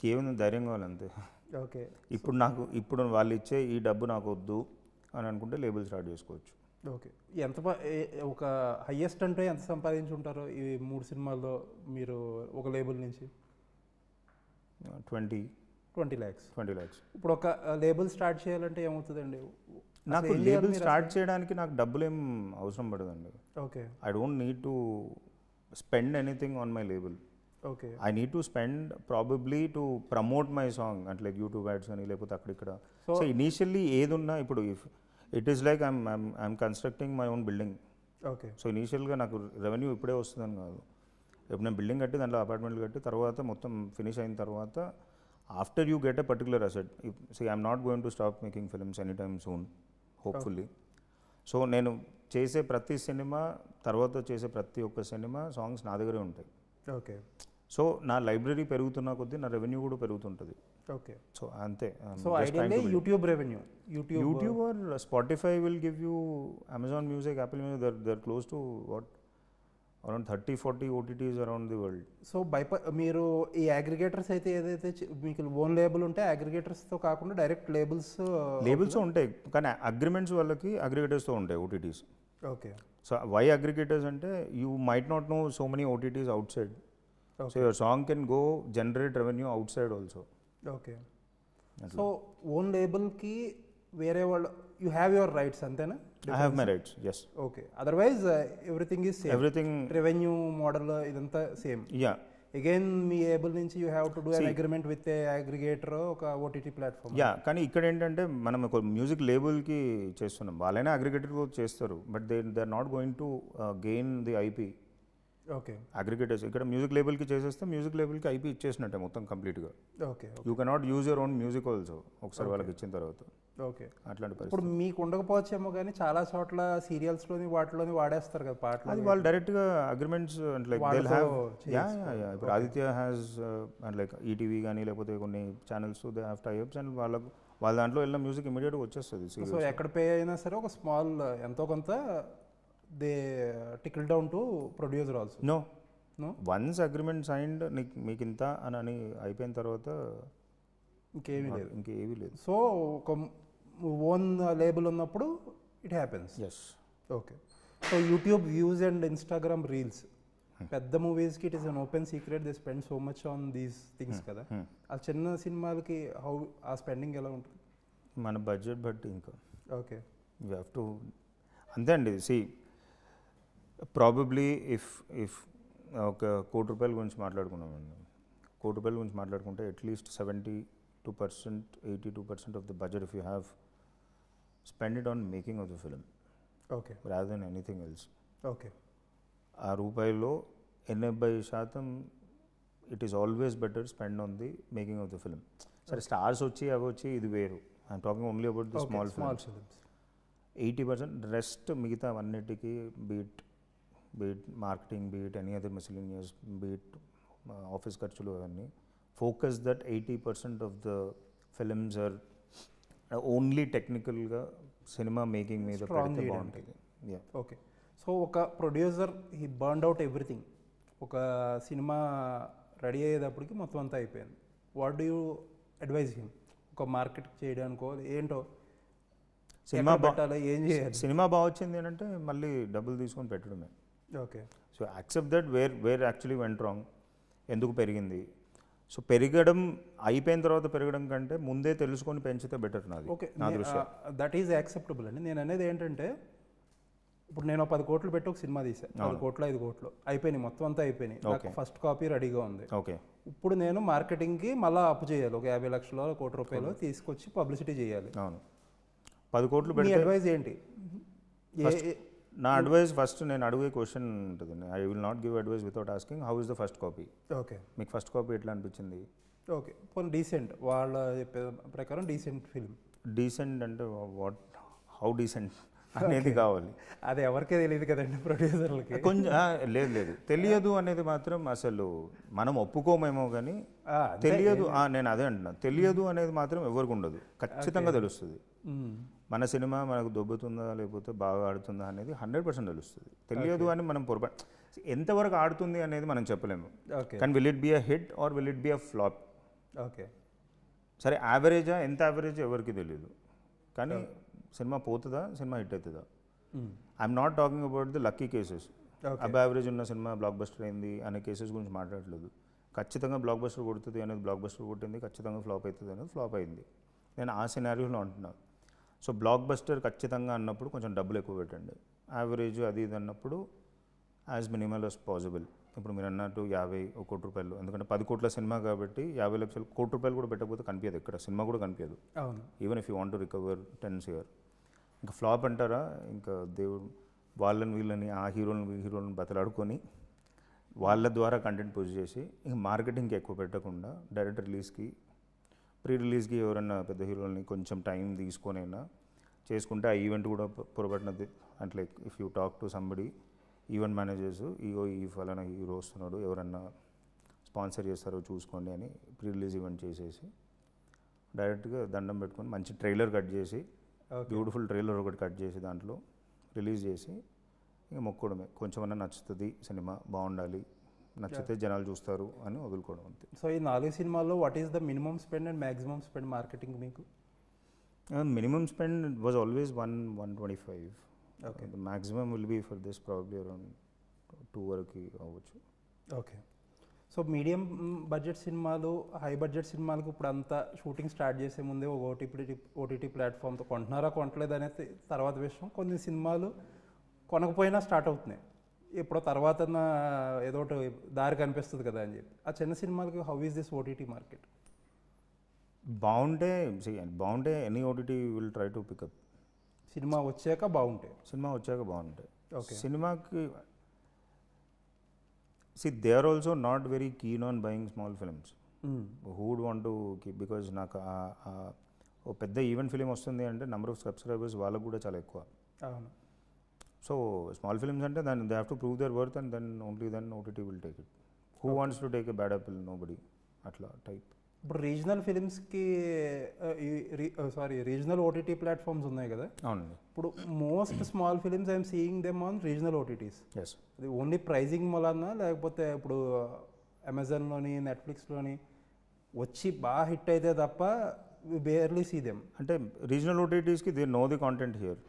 ఏముంది, ధైర్యం కావాలి అంతే. ఓకే. ఇప్పుడు వాళ్ళు ఇచ్చే ఈ డబ్బు నాకు వద్దు అని అనుకుంటే లేబుల్ స్టార్ట్ చేసుకోవచ్చు. ఓకే. ఒక హయ్యెస్ట్ అంటే ఎంత సంపాదించుంటారో ఈ 3 సినిమాల్లో మీరు ఒక లేబుల్ నుంచి? 20 lakhs. ఇప్పుడు ఒక లేబుల్ స్టార్ట్ చేయాలంటే ఏమవుతుందండి? నాకు లేబుల్ స్టార్ట్ చేయడానికి నాకు డబ్బులు ఏం అవసరం పడదండి. Okay. I don't need to spend anything on my label. Okay. I need to spend probably to promote my song, అంటే లైక్ యూట్యూబ్ యాడ్స్ అని లేకపోతే అక్కడిక్కడ. సో ఇనీషియల్లీ ఏదున్నా, ఇప్పుడు if it is like I'm constructing my own building. Okay. So ఇనీషియల్గా నాకు revenue ఇప్పుడే వస్తుందని కాదు, ఇప్పుడు నేను బిల్డింగ్ కట్టి దాంట్లో అపార్ట్మెంట్లు కట్టి తర్వాత మొత్తం ఫినిష్ అయిన తర్వాత after you get a particular asset, see I'm not going to stop making films any time soon, hopefully. So నేను చేసే ప్రతి సినిమా తర్వాత చేసే ప్రతి ఒక్క సినిమా సాంగ్స్ నా దగ్గరే ఉంటాయి. ఓకే. సో నా లైబ్రరీ పెరుగుతున్న కొద్దీ నా రెవెన్యూ కూడా పెరుగుతుంటుంది. ఓకే. సో అంతే. So ideally YouTube revenue, YouTube or Spotify will give you, Amazon music, Apple music, they're close to what around 30-40 OTTs around the world. So మీరు ఈ అగ్రిగేటర్స్ అయితే ఏదైతే మీకు ఓన్ లేబుల్ ఉంటే అగ్రిగేటర్స్తో కాకుండా డైరెక్ట్ లేబుల్స్ ఉంటాయి, కానీ అగ్రిమెంట్స్ వాళ్ళకి అగ్రిగేటర్స్తో ఉంటాయి OTTs. Okay. So why aggregators అంటే you might not know so many OTTs outside. So your song can go generate revenue outside also. Okay. So own లేబుల్కి వేరే వాళ్ళు, యూ హ్యావ్ యువర్ రైట్స్ అంతేనా? I have my rights, yes. Okay. Otherwise, everything is same. Everything. Revenue model ఇదంతా same. Yeah. Again, మీ able నుంచి you have to do an agreement with a aggregator, ఒక OTT platform. Yeah, కానీ ఇక్కడ ఏంటంటే మనం ఒక music లేబుల్కి చేస్తున్నాం, వాళ్ళైనా అగ్రిగేటర్తో చేస్తారు, but they are not going to gain the IP. Okay. Aggregators ఇక్కడ మ్యూజిక్ లేబుల్కి చేసేస్తే మ్యూజిక్ లేబుల్కి IP ఇచ్చేసినట్టే మొత్తం కంప్లీట్గా. Okay. You cannot use your own music also ఒకసారి వాళ్ళకి ఇచ్చిన తర్వాత. ఓకే. అట్లాంటి పరిస్థితి. ఇప్పుడు మీకు ఉండకపోవచ్చేమో కానీ చాలా చోట్ల సీరియల్స్లోని వాటిలోని వాడేస్తారు కదా పాటలు. అది వాళ్ళు డైరెక్ట్గా అగ్రిమెంట్స్ అంటే లైక్ దే హ్యావ్. యా ఇప్పుడు Aditya has and like ETV కానీ లేకపోతే కొన్ని channels they have tie-ups and వాళ్ళ దాంట్లో వెళ్ళిన మ్యూజిక్ ఇమీడియట్గా వచ్చేస్తుంది. సో ఎక్కడ పే అయినా సరే ఒక స్మాల్ ఎంతో కొంత they trickle down to producer also. No once agreement signed మీకు ఇంత అని అయిపోయిన తర్వాత ఇంకేమీ లేదు. సో ఒక ఓన్ లేబుల్ ఉన్నప్పుడు it happens. Yes. Okay. So YouTube views and Instagram reels, పెద్ద మూవీస్కి it is an open secret, they spend so much on these things కదా. ఆ చిన్న సినిమాలకి ఆ స్పెండింగ్ ఎలా ఉంటుంది? మన బడ్జెట్ బట్టి ఇంకా. ఓకే. యూ హ్యావ్ టు అంతే అండి. సి ప్రాబబ్లీ ఇఫ్ ఒక ₹1 కోటి గురించి మాట్లాడుకున్నామండి, ₹1 కోటి గురించి మాట్లాడుకుంటే at least 72%, 82% of the budget if you have spend it on making of the film. Okay. Rather than anything else. Okay. ఆ రూపాయల్లో 80% it is always better spend on the making of the film. సరే stars వచ్చి అవి వచ్చి ఇది వేరు, I'm talking only about the small films. 80% rest మిగతా అన్నిటికీ be it marketing, be it any other miscellaneous, be it office ఖర్చులు అవన్నీ, focus that 80% of the films are only టెక్నికల్గా సినిమా మేకింగ్ మీద పెడితే బాగుంటుంది. ఓకే. సో ఒక producer he burned out everything, ఒక సినిమా రెడీ అయ్యేటప్పటికి మొత్తం అంతా అయిపోయింది. What do you advise him ఒక మార్కెట్ చేయడానికో ఏంటో సినిమా పెట్టాలి, ఏం చేయాలి? సినిమా బాగా వచ్చింది అంటే మళ్ళీ డబ్బులు తీసుకొని పెట్టడమే. Okay. So accept that where actually went wrong, ఎందుకు పెరిగింది. సో పెరగడం అయిపోయిన తర్వాత పెరగడం కంటే ముందే తెలుసుకొని పెంచితే బెటర్ నాది. ఓకే, నా దృష్టి దట్ ఈజ్ యాక్సెప్టబుల్ అండి. నేను అనేది ఏంటంటే ఇప్పుడు నేను 10 కోట్లు పెట్టి ఒక సినిమా తీసాను, 10 కోట్లు 5 కోట్లు అయిపోయినాయి, మొత్తం అంతా అయిపోయినాయి, నాకు ఫస్ట్ కాపీ రెడీగా ఉంది. ఓకే. ఇప్పుడు నేను మార్కెటింగ్కి మళ్ళీ అప్పు చేయాలి, ఒక 50 లక్షలు ₹1,00,00,000 తీసుకొచ్చి పబ్లిసిటీ చేయాలి. అవును, 10 కోట్లు మీ పెడితే అడ్వైజ్ ఏంటి? నా అడ్వైస్ ఫస్ట్ నేను అడిగే క్వశ్చన్ ఉంటుంది, I will not give advice without asking how is the first copy. Okay. మీకు ఫస్ట్ కాపీ ఎట్లా అనిపించింది? ఓకే, పోనీ డీసెంట్, వాళ్ళ చెప్పే ప్రకారం డీసెంట్ ఫిల్మ్. డీసెంట్ అంటే వాట్, హౌ డీసెంట్ అనేది కావాలి. అది ఎవరికే తెలియదు కదండి, ప్రొడ్యూసర్లకి. కొంచెం లేదు తెలియదు అనేది మాత్రం అసలు మనం ఒప్పుకోమేమో కానీ తెలియదు, నేను అదే అంటున్నా, తెలియదు అనేది మాత్రం ఎవరికి ఉండదు, ఖచ్చితంగా తెలుస్తుంది. మన సినిమా మనకు దొబ్బుతుందా లేకపోతే బాగా ఆడుతుందా అనేది 100% తెలుస్తుంది. తెలియదు అని మనం పొరపాటు, ఎంతవరకు ఆడుతుంది అనేది మనం చెప్పలేము. కానీ will it be a hit or will it be a flop. Okay, సరే యావరేజా, ఎంత యావరేజ్ ఎవరికి తెలియదు, కానీ సినిమా పోతుందా, సినిమా హిట్ అవుతుందా. I'm not talking about the lucky cases, అబ్ యావరేజ్ ఉన్న సినిమా బ్లాక్ బస్టర్ అయింది అనే కేసెస్ గురించి మాట్లాడలేదు. ఖచ్చితంగా బ్లాక్ బస్టర్ కొడుతుంది అనేది బ్లాక్ బస్టర్ కొట్టింది, ఖచ్చితంగా ఫ్లాప్ అవుతుంది అనేది ఫ్లాప్ అయింది. నేను ఆ సినారియోలో అంటున్నాను. సో బ్లాక్ బస్టర్ ఖచ్చితంగా అన్నప్పుడు కొంచెం డబ్బులు ఎక్కువ పెట్టండి, యావరేజ్ అది ఇది అన్నప్పుడు యాజ్ మినిమల్ యాజ్ పాసిబుల్. ఇప్పుడు మీరు అన్నట్టు 50 కోటి రూపాయలు, ఎందుకంటే 10 కోట్ల సినిమా కాబట్టి 50 లక్షలు కోటి రూపాయలు కూడా పెట్టకపోతే కనిపించదు, ఎక్కడ సినిమా కూడా కనిపించదు. Even if you want to recover 10 years. ఇంకా ఫ్లాప్ అంటారా, ఇంకా దేవుడు వాళ్ళని వీళ్ళని ఆ హీరోలను బతలాడుకొని వాళ్ళ ద్వారా కంటెంట్ పుష్ చేసి ఇంకా మార్కెటింగ్కి ఎక్కువ పెట్టకుండా డైరెక్ట్ రిలీజ్కి, ప్రీ రిలీజ్కి ఎవరన్నా పెద్ద హీరోలని కొంచెం టైం తీసుకొనైనా చేసుకుంటే ఆ ఈవెంట్ కూడా పొరపడినది. అంటే like if you talk to somebody, event managers, ఈ ఫలానా హీరో వస్తున్నాడు, ఎవరన్నా స్పాన్సర్ చేస్తారో చూసుకోండి అని ప్రీ రిలీజ్ ఈవెంట్ చేసేసి డైరెక్ట్గా దండం పెట్టుకొని మంచి ట్రైలర్ కట్ చేసి, బ్యూటిఫుల్ ట్రైలర్ ఒకటి కట్ చేసి దాంట్లో రిలీజ్ చేసి ఇంకా మొక్కడమే, కొంచెమన్నా నచ్చుతుంది సినిమా, బాగుండాలి, నచ్చితే జనాలు చూస్తారు అని వదులుకోవడం అంతే. సో ఈ 4 సినిమాల్లో what is the minimum spend and maximum spend marketing మీకు? Minimum spend was always 125. Okay, the maximum will be for this probably around 2 వరకు అవ్వచ్చు. ఓకే. సో మీడియం బడ్జెట్ సినిమాలు, హై బడ్జెట్ సినిమాలకు ఇప్పుడు అంతా షూటింగ్ స్టార్ట్ చేసే ముందే ఒక ఓటీటీ ప్లాట్ఫామ్తో కొంటున్నారా కొనట్లేదు అనేది తర్వాత విషయం. కొన్ని సినిమాలు కొనకపోయినా స్టార్ట్ అవుతున్నాయి, ఎప్పుడో తర్వాత ఏదో ఒకటి దారి కనిపిస్తుంది కదా అని చెప్పి. ఆ చిన్న సినిమాలకి how is this OTT market? బాగుంటే any OTT will try to pick up. సినిమా వచ్చాక బాగుంటాయి. ఓకే. సినిమాకి they are also not very keen on buying small films. Who would want to keep, because నాకు ఓ పెద్ద ఈవెంట్ ఫిలిం వస్తుంది అంటే నెంబర్ ఆఫ్ సబ్స్క్రైబర్స్ వాళ్ళకు కూడా చాలా ఎక్కువ. సో స్మాల్ ఫిలిమ్స్ అంటే దాన్ని they have to prove their worth and then OTT will take it. Who wants to take a bad apple? Nobody. అట్లా టైప్. ఇప్పుడు రీజనల్ ఫిలిమ్స్కి రీజనల్ ఓటీటీ ప్లాట్ఫామ్స్ ఉన్నాయి కదా. అవునండి. ఇప్పుడు most small films I'm seeing them on regional OTTs. Yes. అది only ప్రైజింగ్ మూలన, లేకపోతే ఇప్పుడు అమెజాన్లోని నెట్ఫ్లిక్స్లోని వచ్చి బాగా హిట్ అయితే తప్ప బేర్లీ సీ దెమ్. అంటే రీజనల్ ఓటీటీస్కి they know the content here.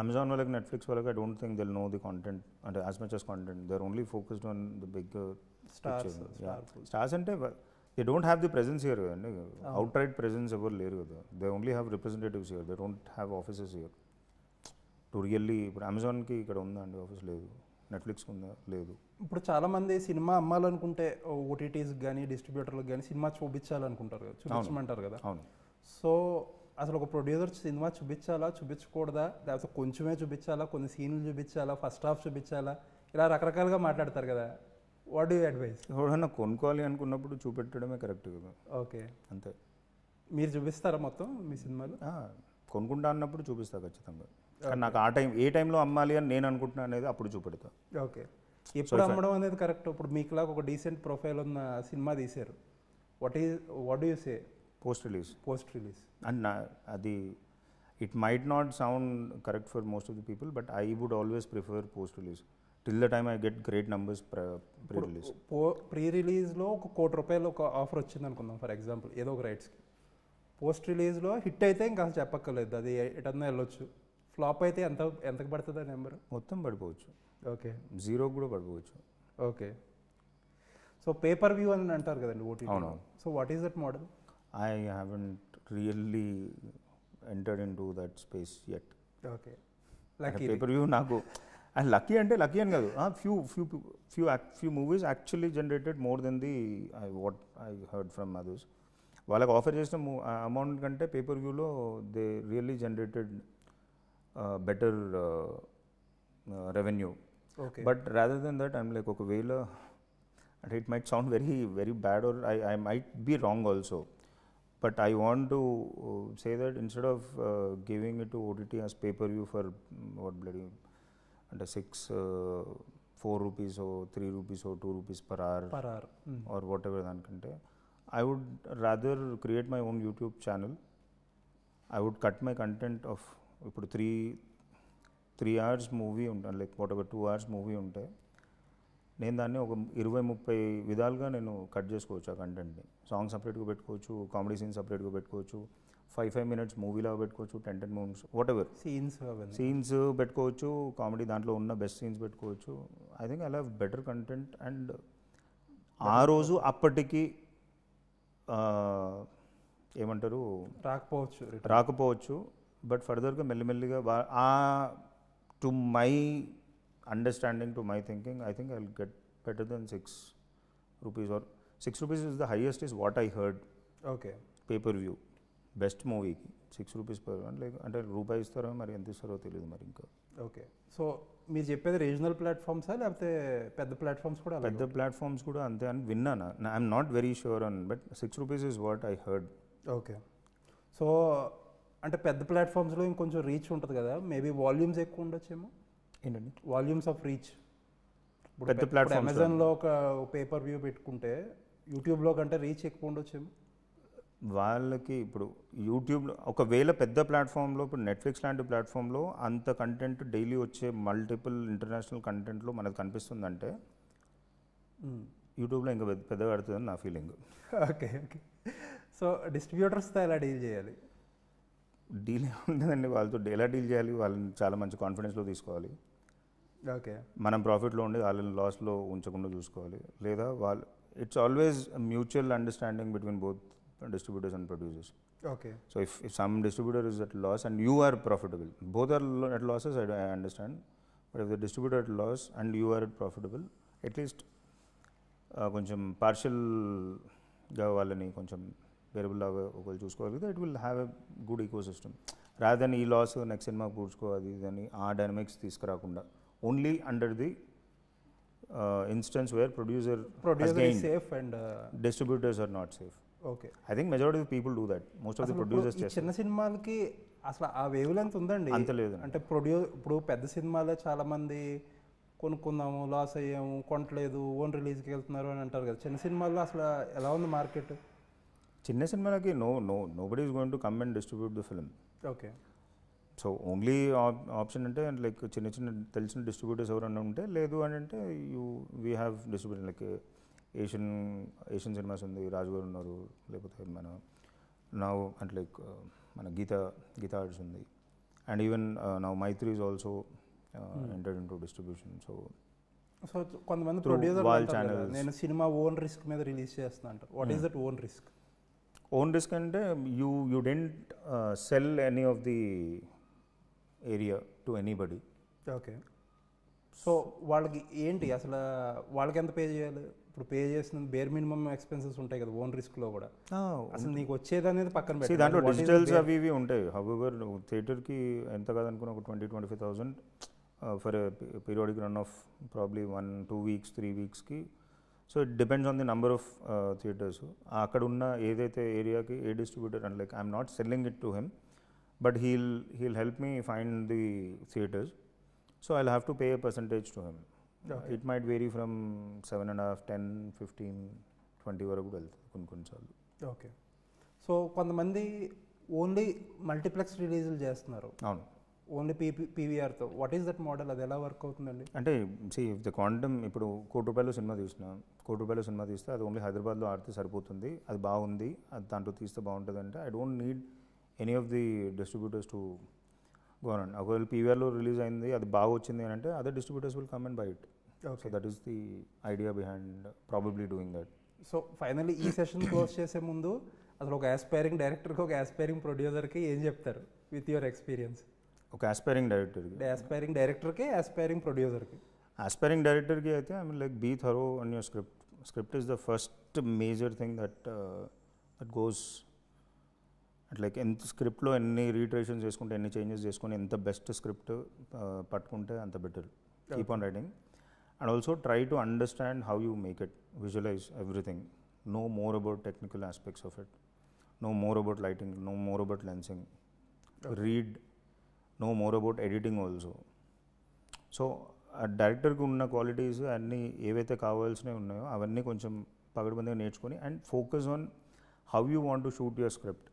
Amazon వాళ్ళకి, నెట్ఫ్లిక్స్ వాళ్ళకి I don't think they know the content, అంటే as much as content. They are only focused on the big stars. అంటే they don't have the presence here కదండి, outright presence ఎవరు లేరు కదా. They only have representatives here, they don't have offices here to really. ఇప్పుడు అమెజాన్కి ఇక్కడ ఉందా అండి ఆఫీస్? లేదు. నెట్ఫ్లిక్స్కి ఉందా? లేదు. ఇప్పుడు చాలామంది సినిమా అమ్మాలనుకుంటే ఓటీటీస్కి కానీ డిస్ట్రిబ్యూటర్లకు కానీ సినిమా చూపించాలనుకుంటారు కదా, చూపించమంటారు కదా. అవును. సో అసలు ఒక ప్రొడ్యూసర్ సినిమా చూపించాలా, చూపించకూడదా, లేకపోతే కొంచెమే చూపించాలా, కొన్ని సీన్లు చూపించాలా, ఫస్ట్ హాఫ్ చూపించాలా, ఇలా రకరకాలుగా మాట్లాడతారు కదా. What do you advice? ఎవరైనా కొనుక్కోవాలి అనుకున్నప్పుడు చూపెట్టడమే కరెక్ట్ కదా. ఓకే, అంతే. మీరు చూపిస్తారా మొత్తం మీ సినిమాలు? కొనుక్కుంటా అన్నప్పుడు చూపిస్తా ఖచ్చితంగా. కానీ నాకు ఆ టైం ఏ టైంలో అమ్మాలి అని నేను అనుకుంటున్నా అనేది అప్పుడు చూపెడతా. ఓకే. ఎప్పుడు అమ్మడం అనేది కరెక్ట్? ఇప్పుడు మీకులాగా ఒక డీసెంట్ ప్రొఫైల్ ఉన్న సినిమా తీశారు, what do you say? Post release and అది it might not sound correct for most of the people, but I would always prefer post release till the time I get great numbers pre release. ప్రీ రిలీజ్లో ఒక ₹1,00,00,000 ఒక offer వచ్చింది అనుకుందాం for example, ఏదో ఒక రైట్స్కి. Post రిలీజ్లో hit అయితే ఇంకా అసలు చెప్పక్కర్లేదు, అది ఎటన్నా వెళ్ళొచ్చు. ఫ్లాప్ అయితే ఎంతకు పడుతుంది ఆ నెంబర్? మొత్తం పడిపోవచ్చు. ఓకే, 0 కూడా పడిపోవచ్చు. ఓకే. సో పేపర్ వ్యూ అని అంటారు కదండి ఓటీటీ. అవును. So what is that model? I haven't really entered in to that space yet. Okay, lucky. Pay per view నాకు అండ్ లక్కీ అంటే లక్కీ అని కాదు, few movies actually generated more than the what I heard from others. వాళ్ళకి offer చేసిన amount కంటే paper వ్యూలో they really generated better revenue. But rather than that I'm like ఒకవేళ అంటే it might sound very very bad or I might be wrong also, but I want to say that instead of giving it to OTT as pay-per-view for what bloody under 4 rupees or 3 rupees or 2 rupees per hour or whatever దానికంటే I would rather create my own YouTube channel. I would cut my content of ఇప్పుడు 3 hours movie ఉంటాను, like what ever 2 hours movie ఉంటే నేను దాన్ని ఒక 20-30 విధాలుగా నేను cut చేసుకోవచ్చు ఆ కంటెంట్ని. సాంగ్ సపరేట్గా పెట్టుకోవచ్చు, కామెడీ సీన్ సపరేట్గా పెట్టుకోవచ్చు, 5 minutes మూవీలాగా పెట్టుకోవచ్చు, 10 minutes వాట్ ఎవర్ సీన్స్ పెట్టుకోవచ్చు, కామెడీ దాంట్లో ఉన్న బెస్ట్ సీన్స్ పెట్టుకోవచ్చు. I think I have better content and ఆ రోజు అప్పటికి ఏమంటారు రాకపోవచ్చు, బట్ ఫర్దర్గా మెల్లిమెల్లిగా to my understanding, to my thinking, I think I'll get better than 6 rupees or 6 rupees is the highest is what I heard. Okay. Pay-per-view best movie ki 6 rupees per one, like అంటే రూపాయి ఇస్తారో మరి ఎంత ఇస్తారో తెలియదు మరి ఇంకా. Okay, so మీరు చెప్పేది రీజనల్ ప్లాట్ఫామ్సా లేకపోతే పెద్ద ప్లాట్ఫామ్స్ కూడా? పెద్ద ప్లాట్ఫామ్స్ కూడా అంతే అని విన్నాను. I'm not very sure on, but 6 rupees is what I heard. Okay, so అంటే పెద్ద ప్లాట్ఫామ్స్లో ఇంకొంచెం రీచ్ ఉంటుంది కదా, మేబీ వాల్యూమ్స్ ఎక్కువ ఉండొచ్చేమో. ఏంటండి వాల్యూమ్స్ ఆఫ్ రీచ్? పెద్ద ప్లాట్ఫామ్ అమెజాన్లో ఒక పేపర్ వ్యూ పెట్టుకుంటే యూట్యూబ్లో కంటే రీచ్ ఎక్కువ ఉండొచ్చేమో వాళ్ళకి. ఇప్పుడు యూట్యూబ్లో ఒకవేళ పెద్ద ప్లాట్ఫామ్లో, ఇప్పుడు నెట్ఫ్లిక్స్ లాంటి ప్లాట్ఫామ్లో అంత కంటెంట్ డైలీ వచ్చే మల్టిపుల్ ఇంటర్నేషనల్ కంటెంట్లో మనకు కనిపిస్తుందంటే యూట్యూబ్లో ఇంకా పెద్దగా పడుతుందని నా ఫీలింగ్. Okay, okay. సో డిస్ట్రిబ్యూటర్స్తో ఎలా డీల్ చేయాలి? డీల్ ఉంటుందండి, వాళ్ళతో ఎలా డీల్ చేయాలి? వాళ్ళని చాలా మంచి కాన్ఫిడెన్స్లో తీసుకోవాలి. ఓకే, మనం ప్రాఫిట్లో ఉండి వాళ్ళని లాస్లో ఉంచకుండా చూసుకోవాలి. లేదా వాళ్ళు it's always mutual understanding between both distributors and producers. Okay. So if some distributor is at loss and you are profitable, both are at losses, I understand. But if the distributor at loss and you are profitable, at least కొంచెం పార్షియల్గా వాళ్ళని కొంచెం variable లాగా ఒకళ్ళు చూసుకోగలిగితే it will have a good ecosystem. Rather than ఈ loss next సినిమా పూడ్చుకోవాలి అని ఆ డైనమిక్స్ తీసుకురాకుండా only under the instance where producer is safe and distributors are not safe. Okay. I think majority of people do that. Most of the producers చేస్తారు. చిన్న సినిమాలకి అసలు ఆ వేవ్ లెంత్ ఉందండి? అంత లేదు. అంటే ఇప్పుడు పెద్ద సినిమాలే చాలా మంది కొనుక్కుందాము, లాస్ అయ్యాము, కొనట్లేదు, ఓన్ రిలీజ్కి వెళ్తున్నారు అని అంటారు కదా. చిన్న సినిమాల్లో అసలు ఎలా ఉంది మార్కెట్? చిన్న సినిమాలకి nobody is going to come and distribute the film. Okay. So only option అంటే లైక్ చిన్న చిన్న తెలిసిన డిస్ట్రిబ్యూటర్స్ ఎవరన్నా ఉంటే, లేదు అని అంటే we have distributor like Asian Cinemas ఉంది, రాజు గారు ఉన్నారు, లేకపోతే మన అంటే లైక్ మన గీతా ఆర్ట్స్ ఉంది, and even Mythri is also entered into distribution. So కొంతమంది ప్రొడ్యూసర్ ఛానల్ నేను సినిమా ఓన్ రిస్క్ మీద రిలీజ్ చేస్తున్నా అంటారు. What is that own risk? Own risk అంటే you didn't sell any of the area to anybody. Okay, so వాళ్ళకి ఏంటి అసలు, వాళ్ళకి ఎంత పే చేయాలి? ఇప్పుడు పే చేసిన బేర్ మినిమమ్ ఎక్స్పెన్సెస్ ఉంటాయి కదా ఓన్ రిస్క్లో కూడా. అసలు నీకు వచ్చేది అనేది పక్కన పెట్టి దాంట్లో డిజిటల్స్ అవి ఇవి ఉంటాయి. హౌవెవర్ థియేటర్కి ఎంత కాదనుకున్న ఒక 20,000-25,000 for periodic run of probably 1-2 weeks 3 weeksకి. So it depends on the number of theatres. అక్కడ ఉన్న ఏదైతే ఏరియాకి ఏ distributor and like I'm not selling it to him, but he'll help me find the theatres, so I'll have to pay a percentage to him. Okay. It might vary from 7.5, 10, 15, 20 వరకు వెళ్తుంది కొన్నిసార్లు. Okay, so కొంతమంది only multiplex రిలీజులు చేస్తున్నారు. అవును. Only పీవీఆర్తో, what is that model, అది ఎలా వర్క్ అవుతుందండి? అంటే ఇఫ్ ద క్వాంటమ్ ఇప్పుడు ₹1,00,00,000 సినిమా తీసిన, ₹1,00,00,000 సినిమా తీస్తే అది ఓన్లీ హైదరాబాద్లో ఆడితే సరిపోతుంది, అది బాగుంది, అది దాంట్లో తీస్తే బాగుంటుంది అంటే I don't need any of the distributors to go on. ఒకవేళ పీవీఆర్లో రిలీజ్ అయింది, అది బాగా వచ్చింది అని అంటే other distributors will come and by it. So that is the idea behind probably doing that. So finally ఈ సెషన్ క్లోజ్ చేసే ముందు అసలు ఒక ఆస్పైరింగ్ డైరెక్టర్కి, ఒక ఆస్పైరింగ్ ప్రొడ్యూసర్కి ఏం చెప్తారు విత్ యువర్ ఎక్స్పీరియన్స్? ఒక ఆస్పైరింగ్ డైరెక్టర్కి, ఆస్పైరింగ్ ప్రొడ్యూసర్కి. ఆస్పైరింగ్ డైరెక్టర్కి అయితే I mean like be thorough on your script. Script is the first major thing that goes at like ఎంత స్క్రిప్ట్లో ఎన్ని రీట్రేషన్స్ చేసుకుంటే, ఎన్ని చేంజెస్ చేసుకుంటే, ఎంత బెస్ట్ స్క్రిప్ట్ పట్టుకుంటే అంత better. Keep on writing and also try to understand how you make it, visualize everything, know more about technical aspects of it, know more about lighting, know more about lensing, read, know more about editing also. So ఆ డైరెక్టర్కి ఉన్న qualities అన్నీ ఏవైతే కావాల్సినవి ఉన్నాయో అవన్నీ కొంచెం పగడబందిగా నేర్చుకొని and focus on how you want to shoot your script.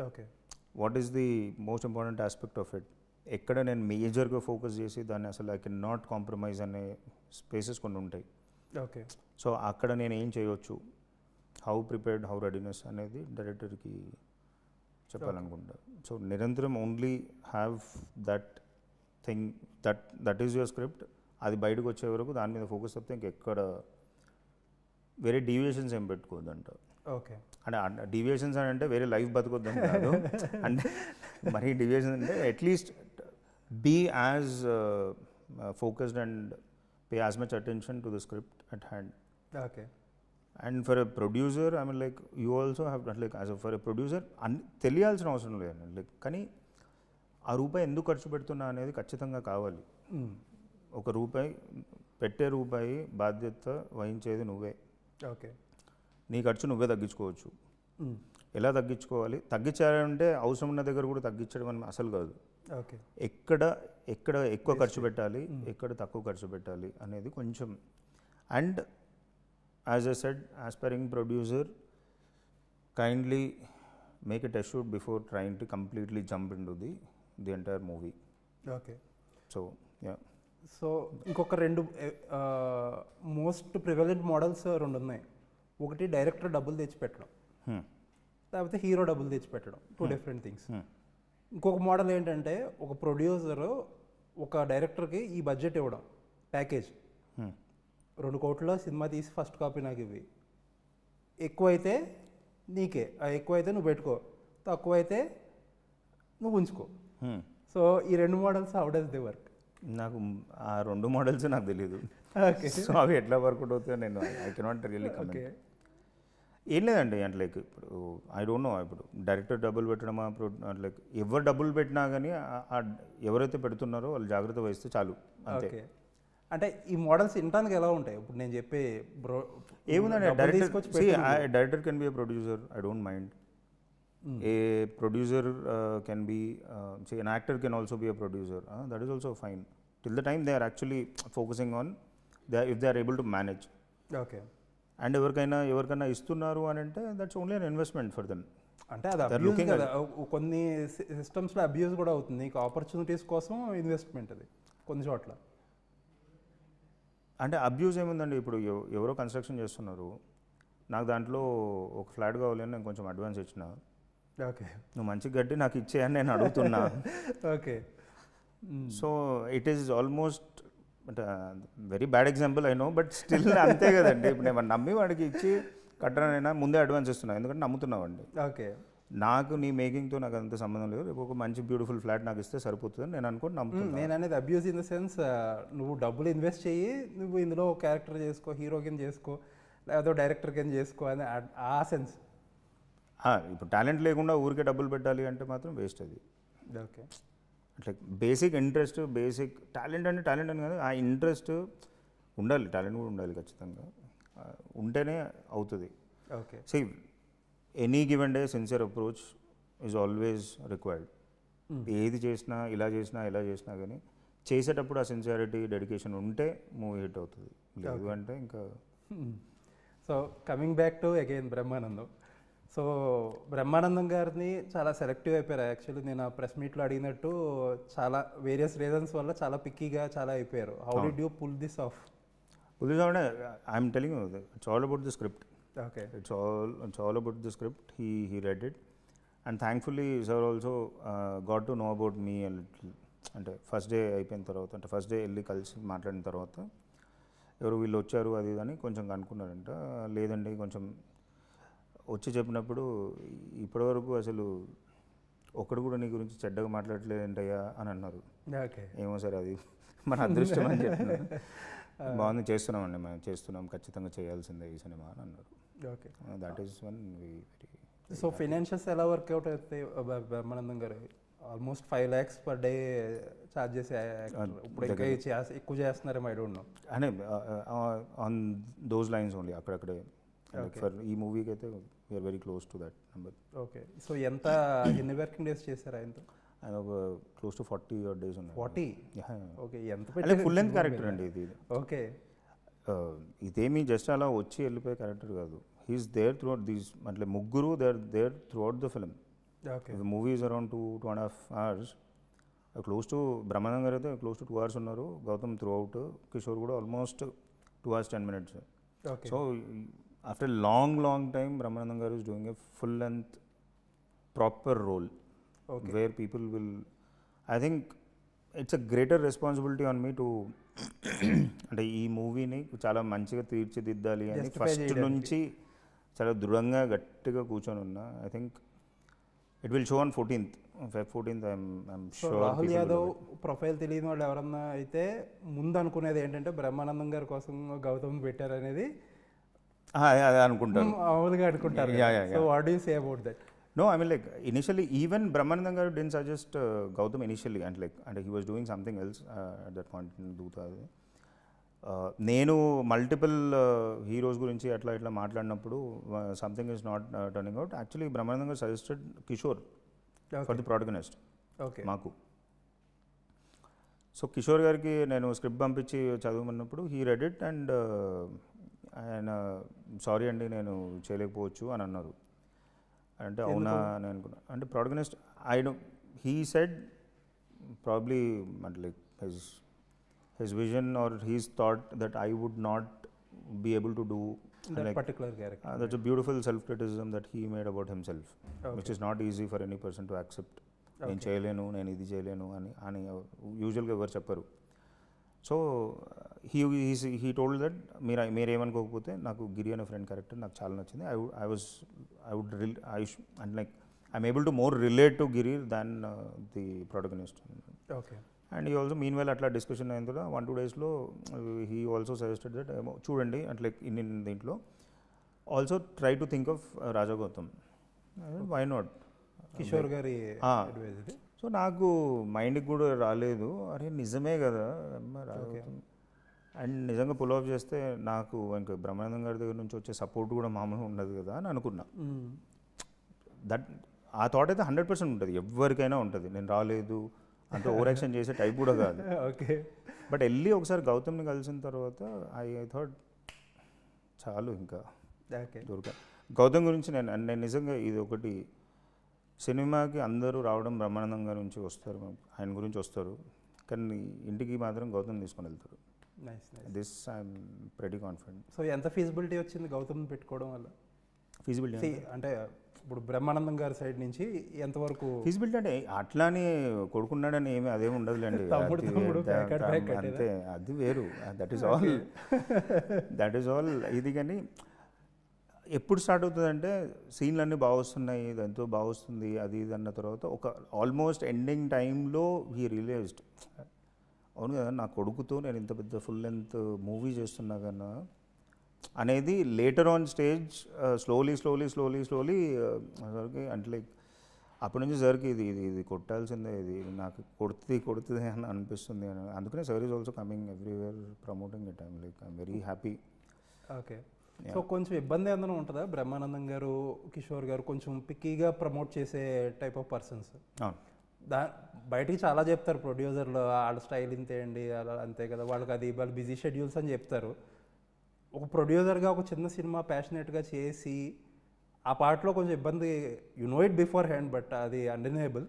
Okay, what is the most important aspect of it, ఎక్కడ నేను మేజర్గా ఫోకస్ చేసి దాన్ని అసలు ఐ కెన్ నాట్ కాంప్రమైజ్ అనే స్పేసెస్ కొన్ని ఉంటాయి. ఓకే, సో అక్కడ నేను ఏం చేయవచ్చు, హౌ ప్రిపేర్డ్, హౌ రెడీనెస్ అనేది డైరెక్టర్కి చెప్పాలనుకుంటా. సో నిరంతరం only have that thing, that is your script, అది బయటకు వచ్చే వరకు దాని మీద ఫోకస్ తప్పితే ఇంకెక్కడ వేరే డీవియేషన్స్ ఏం పెట్టుకోవద్దంట. ఓకే, అంటే డీవియేషన్స్ అని అంటే వేరే లైఫ్ బతుకొద్దని కాదు, అంటే మరీ డీవియేషన్స్ అంటే at least be as focused and pay as much attention to the script at hand. Okay. And for a producer I mean like you also have like as for a producer తెలియాల్సిన అవసరం లేదండి, like కానీ ఆ రూపాయి ఎందుకు ఖర్చు పెడుతున్నా అనేది ఖచ్చితంగా కావాలి. ఒక రూపాయి పెట్టే రూపాయి బాధ్యత వహించేది నువ్వే. ఓకే, నీ ఖర్చు నువ్వే తగ్గించుకోవచ్చు. ఎలా తగ్గించుకోవాలి, తగ్గించాలంటే అవసరం ఉన్న దగ్గర కూడా తగ్గించడం అని అసలు కాదు. ఓకే, ఎక్కడ ఎక్కువ ఖర్చు పెట్టాలి, ఎక్కడ తక్కువ ఖర్చు పెట్టాలి అనేది కొంచెం. And as I said, aspiring producer, kindly make a test shoot before trying to completely jump into the entire movie. Okay. So, yeah. So ఇంకొక రెండు మోస్ట్ ప్రివలెంట్ మోడల్స్ రెండు ఉన్నాయి. ఒకటి డైరెక్టర్ డబ్బులు తెచ్చిపెట్టడం, లేకపోతే హీరో డబ్బులు తెచ్చిపెట్టడం, 2 డిఫరెంట్ థింగ్స్. ఇంకొక model ఏంటంటే ఒక ప్రొడ్యూసర్ ఒక డైరెక్టర్కి ఈ బడ్జెట్ ఇవ్వడం, ప్యాకేజ్ 2 కోట్ల సినిమా తీసి ఫస్ట్ కాపీ నాకు ఇవి, ఎక్కువైతే నీకే, ఎక్కువైతే నువ్వు పెట్టుకో, తక్కువైతే నువ్వు ఉంచుకో. సో ఈ 2 models how does they work? నాకు ఆ 2 మోడల్స్ నాకు తెలియదు. ఓకే, సో అవి ఎట్లా వర్కౌట్ అవుతాయో నేను ఐ కెనాట్ రియల్లీ కమెంట్. ఏం లేదండి, అంటే లైక్ ఇప్పుడు ఐ డోంట్ నో, ఇప్పుడు డైరెక్టర్ డబ్బులు పెట్టడమా, లైక్ ఎవరు డబ్బులు పెట్టినా కానీ ఎవరైతే పెడుతున్నారో వాళ్ళు జాగ్రత్త వహిస్తే చాలు, అంతే. అంటే ఈ మోడల్స్ వినడానికి ఎలా ఉంటాయి? ఇప్పుడు నేను చెప్పే ఏముందండి, director can be A producer, I don't mind. A producer can be, an actor can also be a producer, that is also fine till the time they are actually focusing on if they are able to manage. Okay. And ఎవరికైనా ఇస్తున్నారు అని అంటే that's only an investment for them. అంటే అది abuse కదా, కొన్ని సిస్టమ్స్లో abuse కూడా అవుతుంది. నీకు ఆపర్చునిటీస్ కోసం ఇన్వెస్ట్మెంట్ అది కొన్ని చోట్ల. అంటే అబ్యూజ్ ఏముందండి, ఇప్పుడు ఎవరో కన్స్ట్రక్షన్ చేస్తున్నారు, నాకు దాంట్లో ఒక ఫ్లాట్ కావాలి అని నేను కొంచెం అడ్వాన్స్ ఇచ్చిన, ఓకే నువ్వు మంచిగా కట్టి నాకు ఇచ్చేయని నేను అడుగుతున్నా. Okay, so it is almost అంటే very bad example I know, but still అంతే కదండి. ఇప్పుడు నేను నమ్మి వాడికి ఇచ్చి కట్టనైనా ముందే అడ్వాన్స్ ఇస్తున్నా, ఎందుకంటే నమ్ముతున్నావండి. ఓకే, నాకు నీ మేకింగ్తో నాకు అంత సంబంధం లేదు, రేపు ఒక మంచి బ్యూటిఫుల్ ఫ్లాట్ నాకు ఇస్తే సరిపోతుంది నేను అనుకోని నమ్ముతున్నాను. నేను అనేది అబ్యూజ్ ఇన్ ద సెన్స్, నువ్వు డబ్బులు ఇన్వెస్ట్ చెయ్యి, నువ్వు ఇందులో క్యారెక్టర్ చేసుకో, హీరో కింద చేసుకో, లేకపోతే డైరెక్టర్ కింద చేసుకో అని ఆ సెన్స్. ఇప్పుడు టాలెంట్ లేకుండా ఊరికే డబ్బులు పెట్టాలి అంటే మాత్రం వేస్ట్ అది. ఓకే, అట్లా బేసిక్ ఇంట్రెస్ట్, బేసిక్ టాలెంట్ అంటే టాలెంట్ అని కాదు, ఆ ఇంట్రెస్ట్ ఉండాలి, టాలెంట్ కూడా ఉండాలి ఖచ్చితంగా, ఉంటేనే అవుతుంది. Okay, see any given day sincere approach is always required. ఏది చేసినా ఇలా చేసినా కానీ చేసేటప్పుడు ఆ సిన్సియారిటీ, డెడికేషన్ ఉంటే మూవీ హిట్ అవుతుంది, లేదు అంటే ఇంకా. So coming back to again Brahmanandam, so Brahmanandam గారిని చాలా సెలెక్టివ్ అయిపోయారు. యాక్చువల్లీ నేను ఆ ప్రెస్ మీట్లో అడిగినట్టు చాలా వేరియస్ రీజన్స్ వల్ల చాలా పిక్కీగా చాలా అయిపోయారు. How did you pull this off? I'm telling you, it's all about the script. Okay, it's all about the script. He read it and thankfully sir also got to know about me little. అంటే first day అయిపోయిన తర్వాత, అంటే first day వెళ్ళి కలిసి మాట్లాడిన తర్వాత ఎవరు వీళ్ళు వచ్చారు అది ఇది అని కొంచెం కనుక్కున్నారంట. లేదండి, కొంచెం వచ్చి చెప్పినప్పుడు ఇప్పటివరకు అసలు ఒక్కడు కూడా నీ గురించి చెడ్డగా మాట్లాడలేదంటయ్యా అని అన్నారు. ఓకే, ఏమో సార్ అది మన అదృష్టం అని చెప్పినారు. బాగుంది, చేస్తున్నామండి, మేము చేస్తున్నాం, ఖచ్చితంగా చేయాల్సిందే ఈ సినిమా అని అన్నారు. Okay, that is one very. So financials ఎలా వర్కౌట్ అవుతాయి Brahmanandam garu? Almost 5 lakhs per day charge చేసే ఇప్పుడు ఇంకా ఎక్కువ చేస్తున్నారేమో, ఐ డోంట్ నో. అంటే ఆన్ దోస్ లైన్స్ ఓన్లీ, అక్కడక్కడే. ఫర్ ఈ మూవీకి అయితే we're very close to that number. Okay, so ఎన్ని వర్కింగ్ డేస్ చేశారు ఆయనతో? ఆయన ఒక క్లోజ్ టు 40 days ఉన్నాయి. 40? ఓకే, ఎంత ఫుల్ లెంత్ క్యారెక్టర్ అండి ఇది. ఓకే, ఇదేమీ జస్ట్ అలా వచ్చి వెళ్ళిపోయే క్యారెక్టర్ కాదు. He's there throughout these, అంటే ముగ్గురు there throughout the film. Okay, the movie is around 2.5 hours. Close to Brahmanandam garu అయితే క్లోజ్ టు 2 hours ఉన్నారు. గౌతమ్ త్రూ అవుట్, కిషోర్ కూడా almost 2 hours 10 minutes. Okay, so after long time Brahmanandam గారు is doing a full length proper role where people will, I think it's a greater responsibility on me to అంటే ఈ మూవీని చాలా మంచిగా తీర్చిదిద్దాలి అని first నుంచి చాలా దృఢంగా గట్టిగా కూర్చొని ఉన్నా. I think it will show on 14th Feb 14th. I'm sure. Rahul Yadav profile తెలియని వాళ్ళు ఎవరన్నా అయితే ముందు అనుకునేది ఏంటంటే బ్రహ్మానందం గారి కోసం గౌతమ్ పెట్టారనేది అదే అనుకుంటారు, మామూలుగా అనుకుంటారు. So what do you say about that? No, I mean, like, initially, even Brahmanandam garu didn't suggest Gautam initially, and he was doing something else at that point in Doota. నేను మల్టిపుల్ హీరోస్ గురించి అట్లా ఇట్లా మాట్లాడినప్పుడు something is not turning out. Actually Brahmanandam గారు suggested Kishore for the protagonist మాకు. So Kishore గారికి నేను script పంపించి చదవమన్నప్పుడు హీ రెడ్ ఇట్ అండ్ ఆయన సారీ అండి నేను చేయలేకపోవచ్చు అని అన్నారు. అంటే అవునా అని అనుకున్నా. అంటే ప్రొటగనిస్ట్ హీ సెడ్ ప్రాబ్లీ అంటే like his vision or his thought that I would not be able to do that particular character. That's a beautiful self-criticism that he made about himself, which is not easy for any person to accept. నేను చేయలేను, నేను ఇది చేయలేను అని యూజువల్గా ఎవరు చెప్పరు. So he told that మీరేమనుకోకపోతే నాకు గిరి అనే ఫ్రెండ్ క్యారెక్టర్ నాకు చాలా నచ్చింది. And like I'm able to more relate to Giri than the protagonist. Okay, and ఈ ఆల్సో మీన్ వైల్ అట్లా డిస్కషన్ అయిన తర్వాత 1-2 daysలో హీ ఆల్సో సజెస్టెడ్ దట్ చూడండి అట్లా ఇన్ దీంట్లో also try to think of Raja Gautam, why not Kishore గారి. సో నాకు మైండ్కి కూడా రాలేదు, అరే నిజమే కదా అండ్ నిజంగా పుల్ ఆఫ్ చేస్తే నాకు ఇంకా బ్రహ్మానందం గారి దగ్గర నుంచి వచ్చే సపోర్ట్ కూడా మామూలుగా ఉండదు కదా అని అనుకున్నా. దట్ ఆ థాట్ అయితే 100% ఉంటుంది, ఎవరికైనా ఉంటుంది. నేను రాలేదు అంత ఓవర్ యాక్షన్ చేసే టైప్ కూడా కాదు. ఓకే, బట్ వెళ్ళి ఒకసారి గౌతమ్ని కలిసిన తర్వాత ఐ థాట్ చాలు ఇంకా దొరక. గౌతమ్ గురించి నేను నిజంగా ఇది ఒకటి, సినిమాకి అందరూ రావడం బ్రహ్మానందం గారి నుంచి వస్తారు, ఆయన గురించి వస్తారు, కానీ ఇంటికి మాత్రం గౌతమ్ తీసుకొని వెళ్తారు. This I'm pretty confident. So ఎంత ఫీజిబిలిటీ వచ్చింది గౌతమ్ పెట్టుకోవడం వల్ల? ఫీజిబిలిటీ అంటే ఇప్పుడు బ్రహ్మానందం గారి సైడ్ నుంచి ఎంతవరకు ఫీజిబిలిటీ అంటే అట్లానే కొడుకున్నాడని ఏమి అదేమి ఉండదులేండి, అంతే, అది వేరు. దట్ ఈస్ ఆల్ ఇది. కానీ ఎప్పుడు స్టార్ట్ అవుతుందంటే సీన్లు అన్నీ బాగా వస్తున్నాయి, ఎంతో బాగా వస్తుంది అది ఇది అన్న తర్వాత ఒక ఆల్మోస్ట్ ఎండింగ్ టైంలో హీ రియలైజ్డ్, అవును కదా నా కొడుకుతో నేను ఇంత పెద్ద ఫుల్ లెంత్ మూవీ చేస్తున్నా కన్నా అనేది లేటర్ ఆన్ స్టేజ్ స్లోలీ సరికి అంటే లైక్ అప్పటి నుంచి సరికి ఇది కొట్టాల్సిందే, ఇది నాకు కొడుతుంది అని అనిపిస్తుంది అని. అందుకనే sir is also coming everywhere promoting it. I'm like I'm very happy. Okay, so కొంచెం ఇబ్బంది ఏదైనా ఉంటుందా? బ్రహ్మానందం గారు, కిషోర్ గారు కొంచెం పిక్కీగా ప్రమోట్ చేసే టైప్ ఆఫ్ పర్సన్స్. బయటికి చాలా చెప్తారు ప్రొడ్యూసర్లు, వాళ్ళ స్టైల్ ఇంతేయండి అలా అంతే కదా, వాళ్ళకి అది వాళ్ళు బిజీ షెడ్యూల్స్ అని చెప్తారు. ఒక ప్రొడ్యూసర్గా ఒక చిన్న సినిమా ప్యాషనేట్గా చేసి ఆ పార్ట్లో కొంచెం ఇబ్బంది, you know it beforehand, but అది undeniable.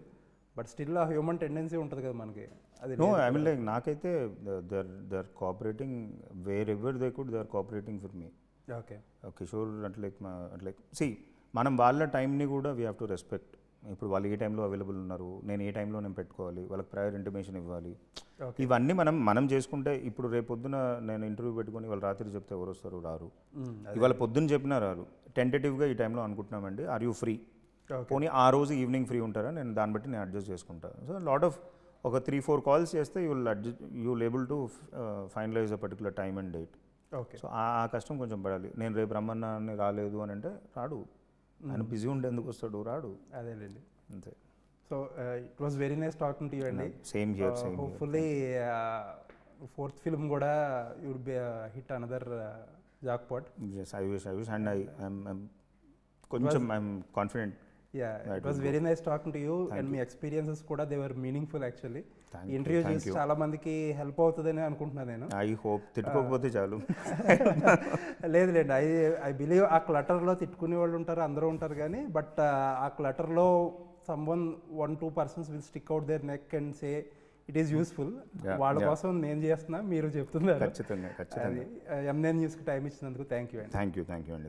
But still uh human tendency ఉంటుంది కదా మనకి. అది నో ఐ మీన్ లైక్ నాకైతే they are cooperating wherever they could, they are cooperating for me. Okay. Kishore అట్లే సి మనం వాళ్ళ టైంని కూడా వీ హ్యావ్ టు రెస్పెక్ట్. ఇప్పుడు వాళ్ళు ఏ టైంలో అవైలబుల్ ఉన్నారు, నేను ఏ టైంలో నేను పెట్టుకోవాలి, వాళ్ళకి ప్రయర్ ఇంటిమేషన్ ఇవ్వాలి. ఇవన్నీ మనం చేసుకుంటే, ఇప్పుడు రేపు పొద్దున నేను ఇంటర్వ్యూ పెట్టుకొని వాళ్ళు రాత్రి చెప్తే ఎవరు వస్తారు, రారు. ఇవాళ పొద్దున్న చెప్పినా రారు. టెంటేటివ్గా ఈ టైంలో అనుకుంటున్నామండి, ఆర్ యూ ఫ్రీ, పోనీ ఆ రోజు ఈవినింగ్ ఫ్రీ ఉంటారా, నేను దాన్ని బట్టి నేను అడ్జస్ట్ చేసుకుంటాను. సో లాట్ ఆఫ్ ఒక 3-4 కాల్స్ చేస్తే you will able to finalize a particular time and date. Okay. So ఆ కష్టం కొంచెం పడాలి. నేను రేపు రమ్మన్నా అని రాలేదు అని అంటే రాడు, ఆయన బిజీ ఉంటే ఎందుకు వస్తాడు, రాడు. అదేలేండి, అంతే. So it was very nice talking to you అండి. Same here. Hopefully fourth film కూడా you would be hit another jackpot. Yes, I wish, and I'm కొంచెం I'm confident. Yeah, it was very nice talking to you. And మీ experiences కూడా they were meaningful actually. Interview చేసి చాలా మందికి help అవుతుందని అనుకుంటున్నాను నేను. ఐ హోప్ తిట్టుకోకపోతే చాలు. లేదులేండి, ఐ బిలీవ్ ఆ క్లటర్లో తిట్టుకునే వాళ్ళు ఉంటారు, అందరూ ఉంటారు, కానీ బట్ ఆ క్లటర్లో someone 1-2 persons will stick out their neck and say it is useful. వాళ్ళ కోసం నేను చేస్తున్నా, మీరు చెప్తున్నారు. ఖచ్చితంగా. ఎంఎన్ న్యూస్కి టైం ఇచ్చినందుకు థ్యాంక్ యూ అండి. థ్యాంక్ యూ అండి.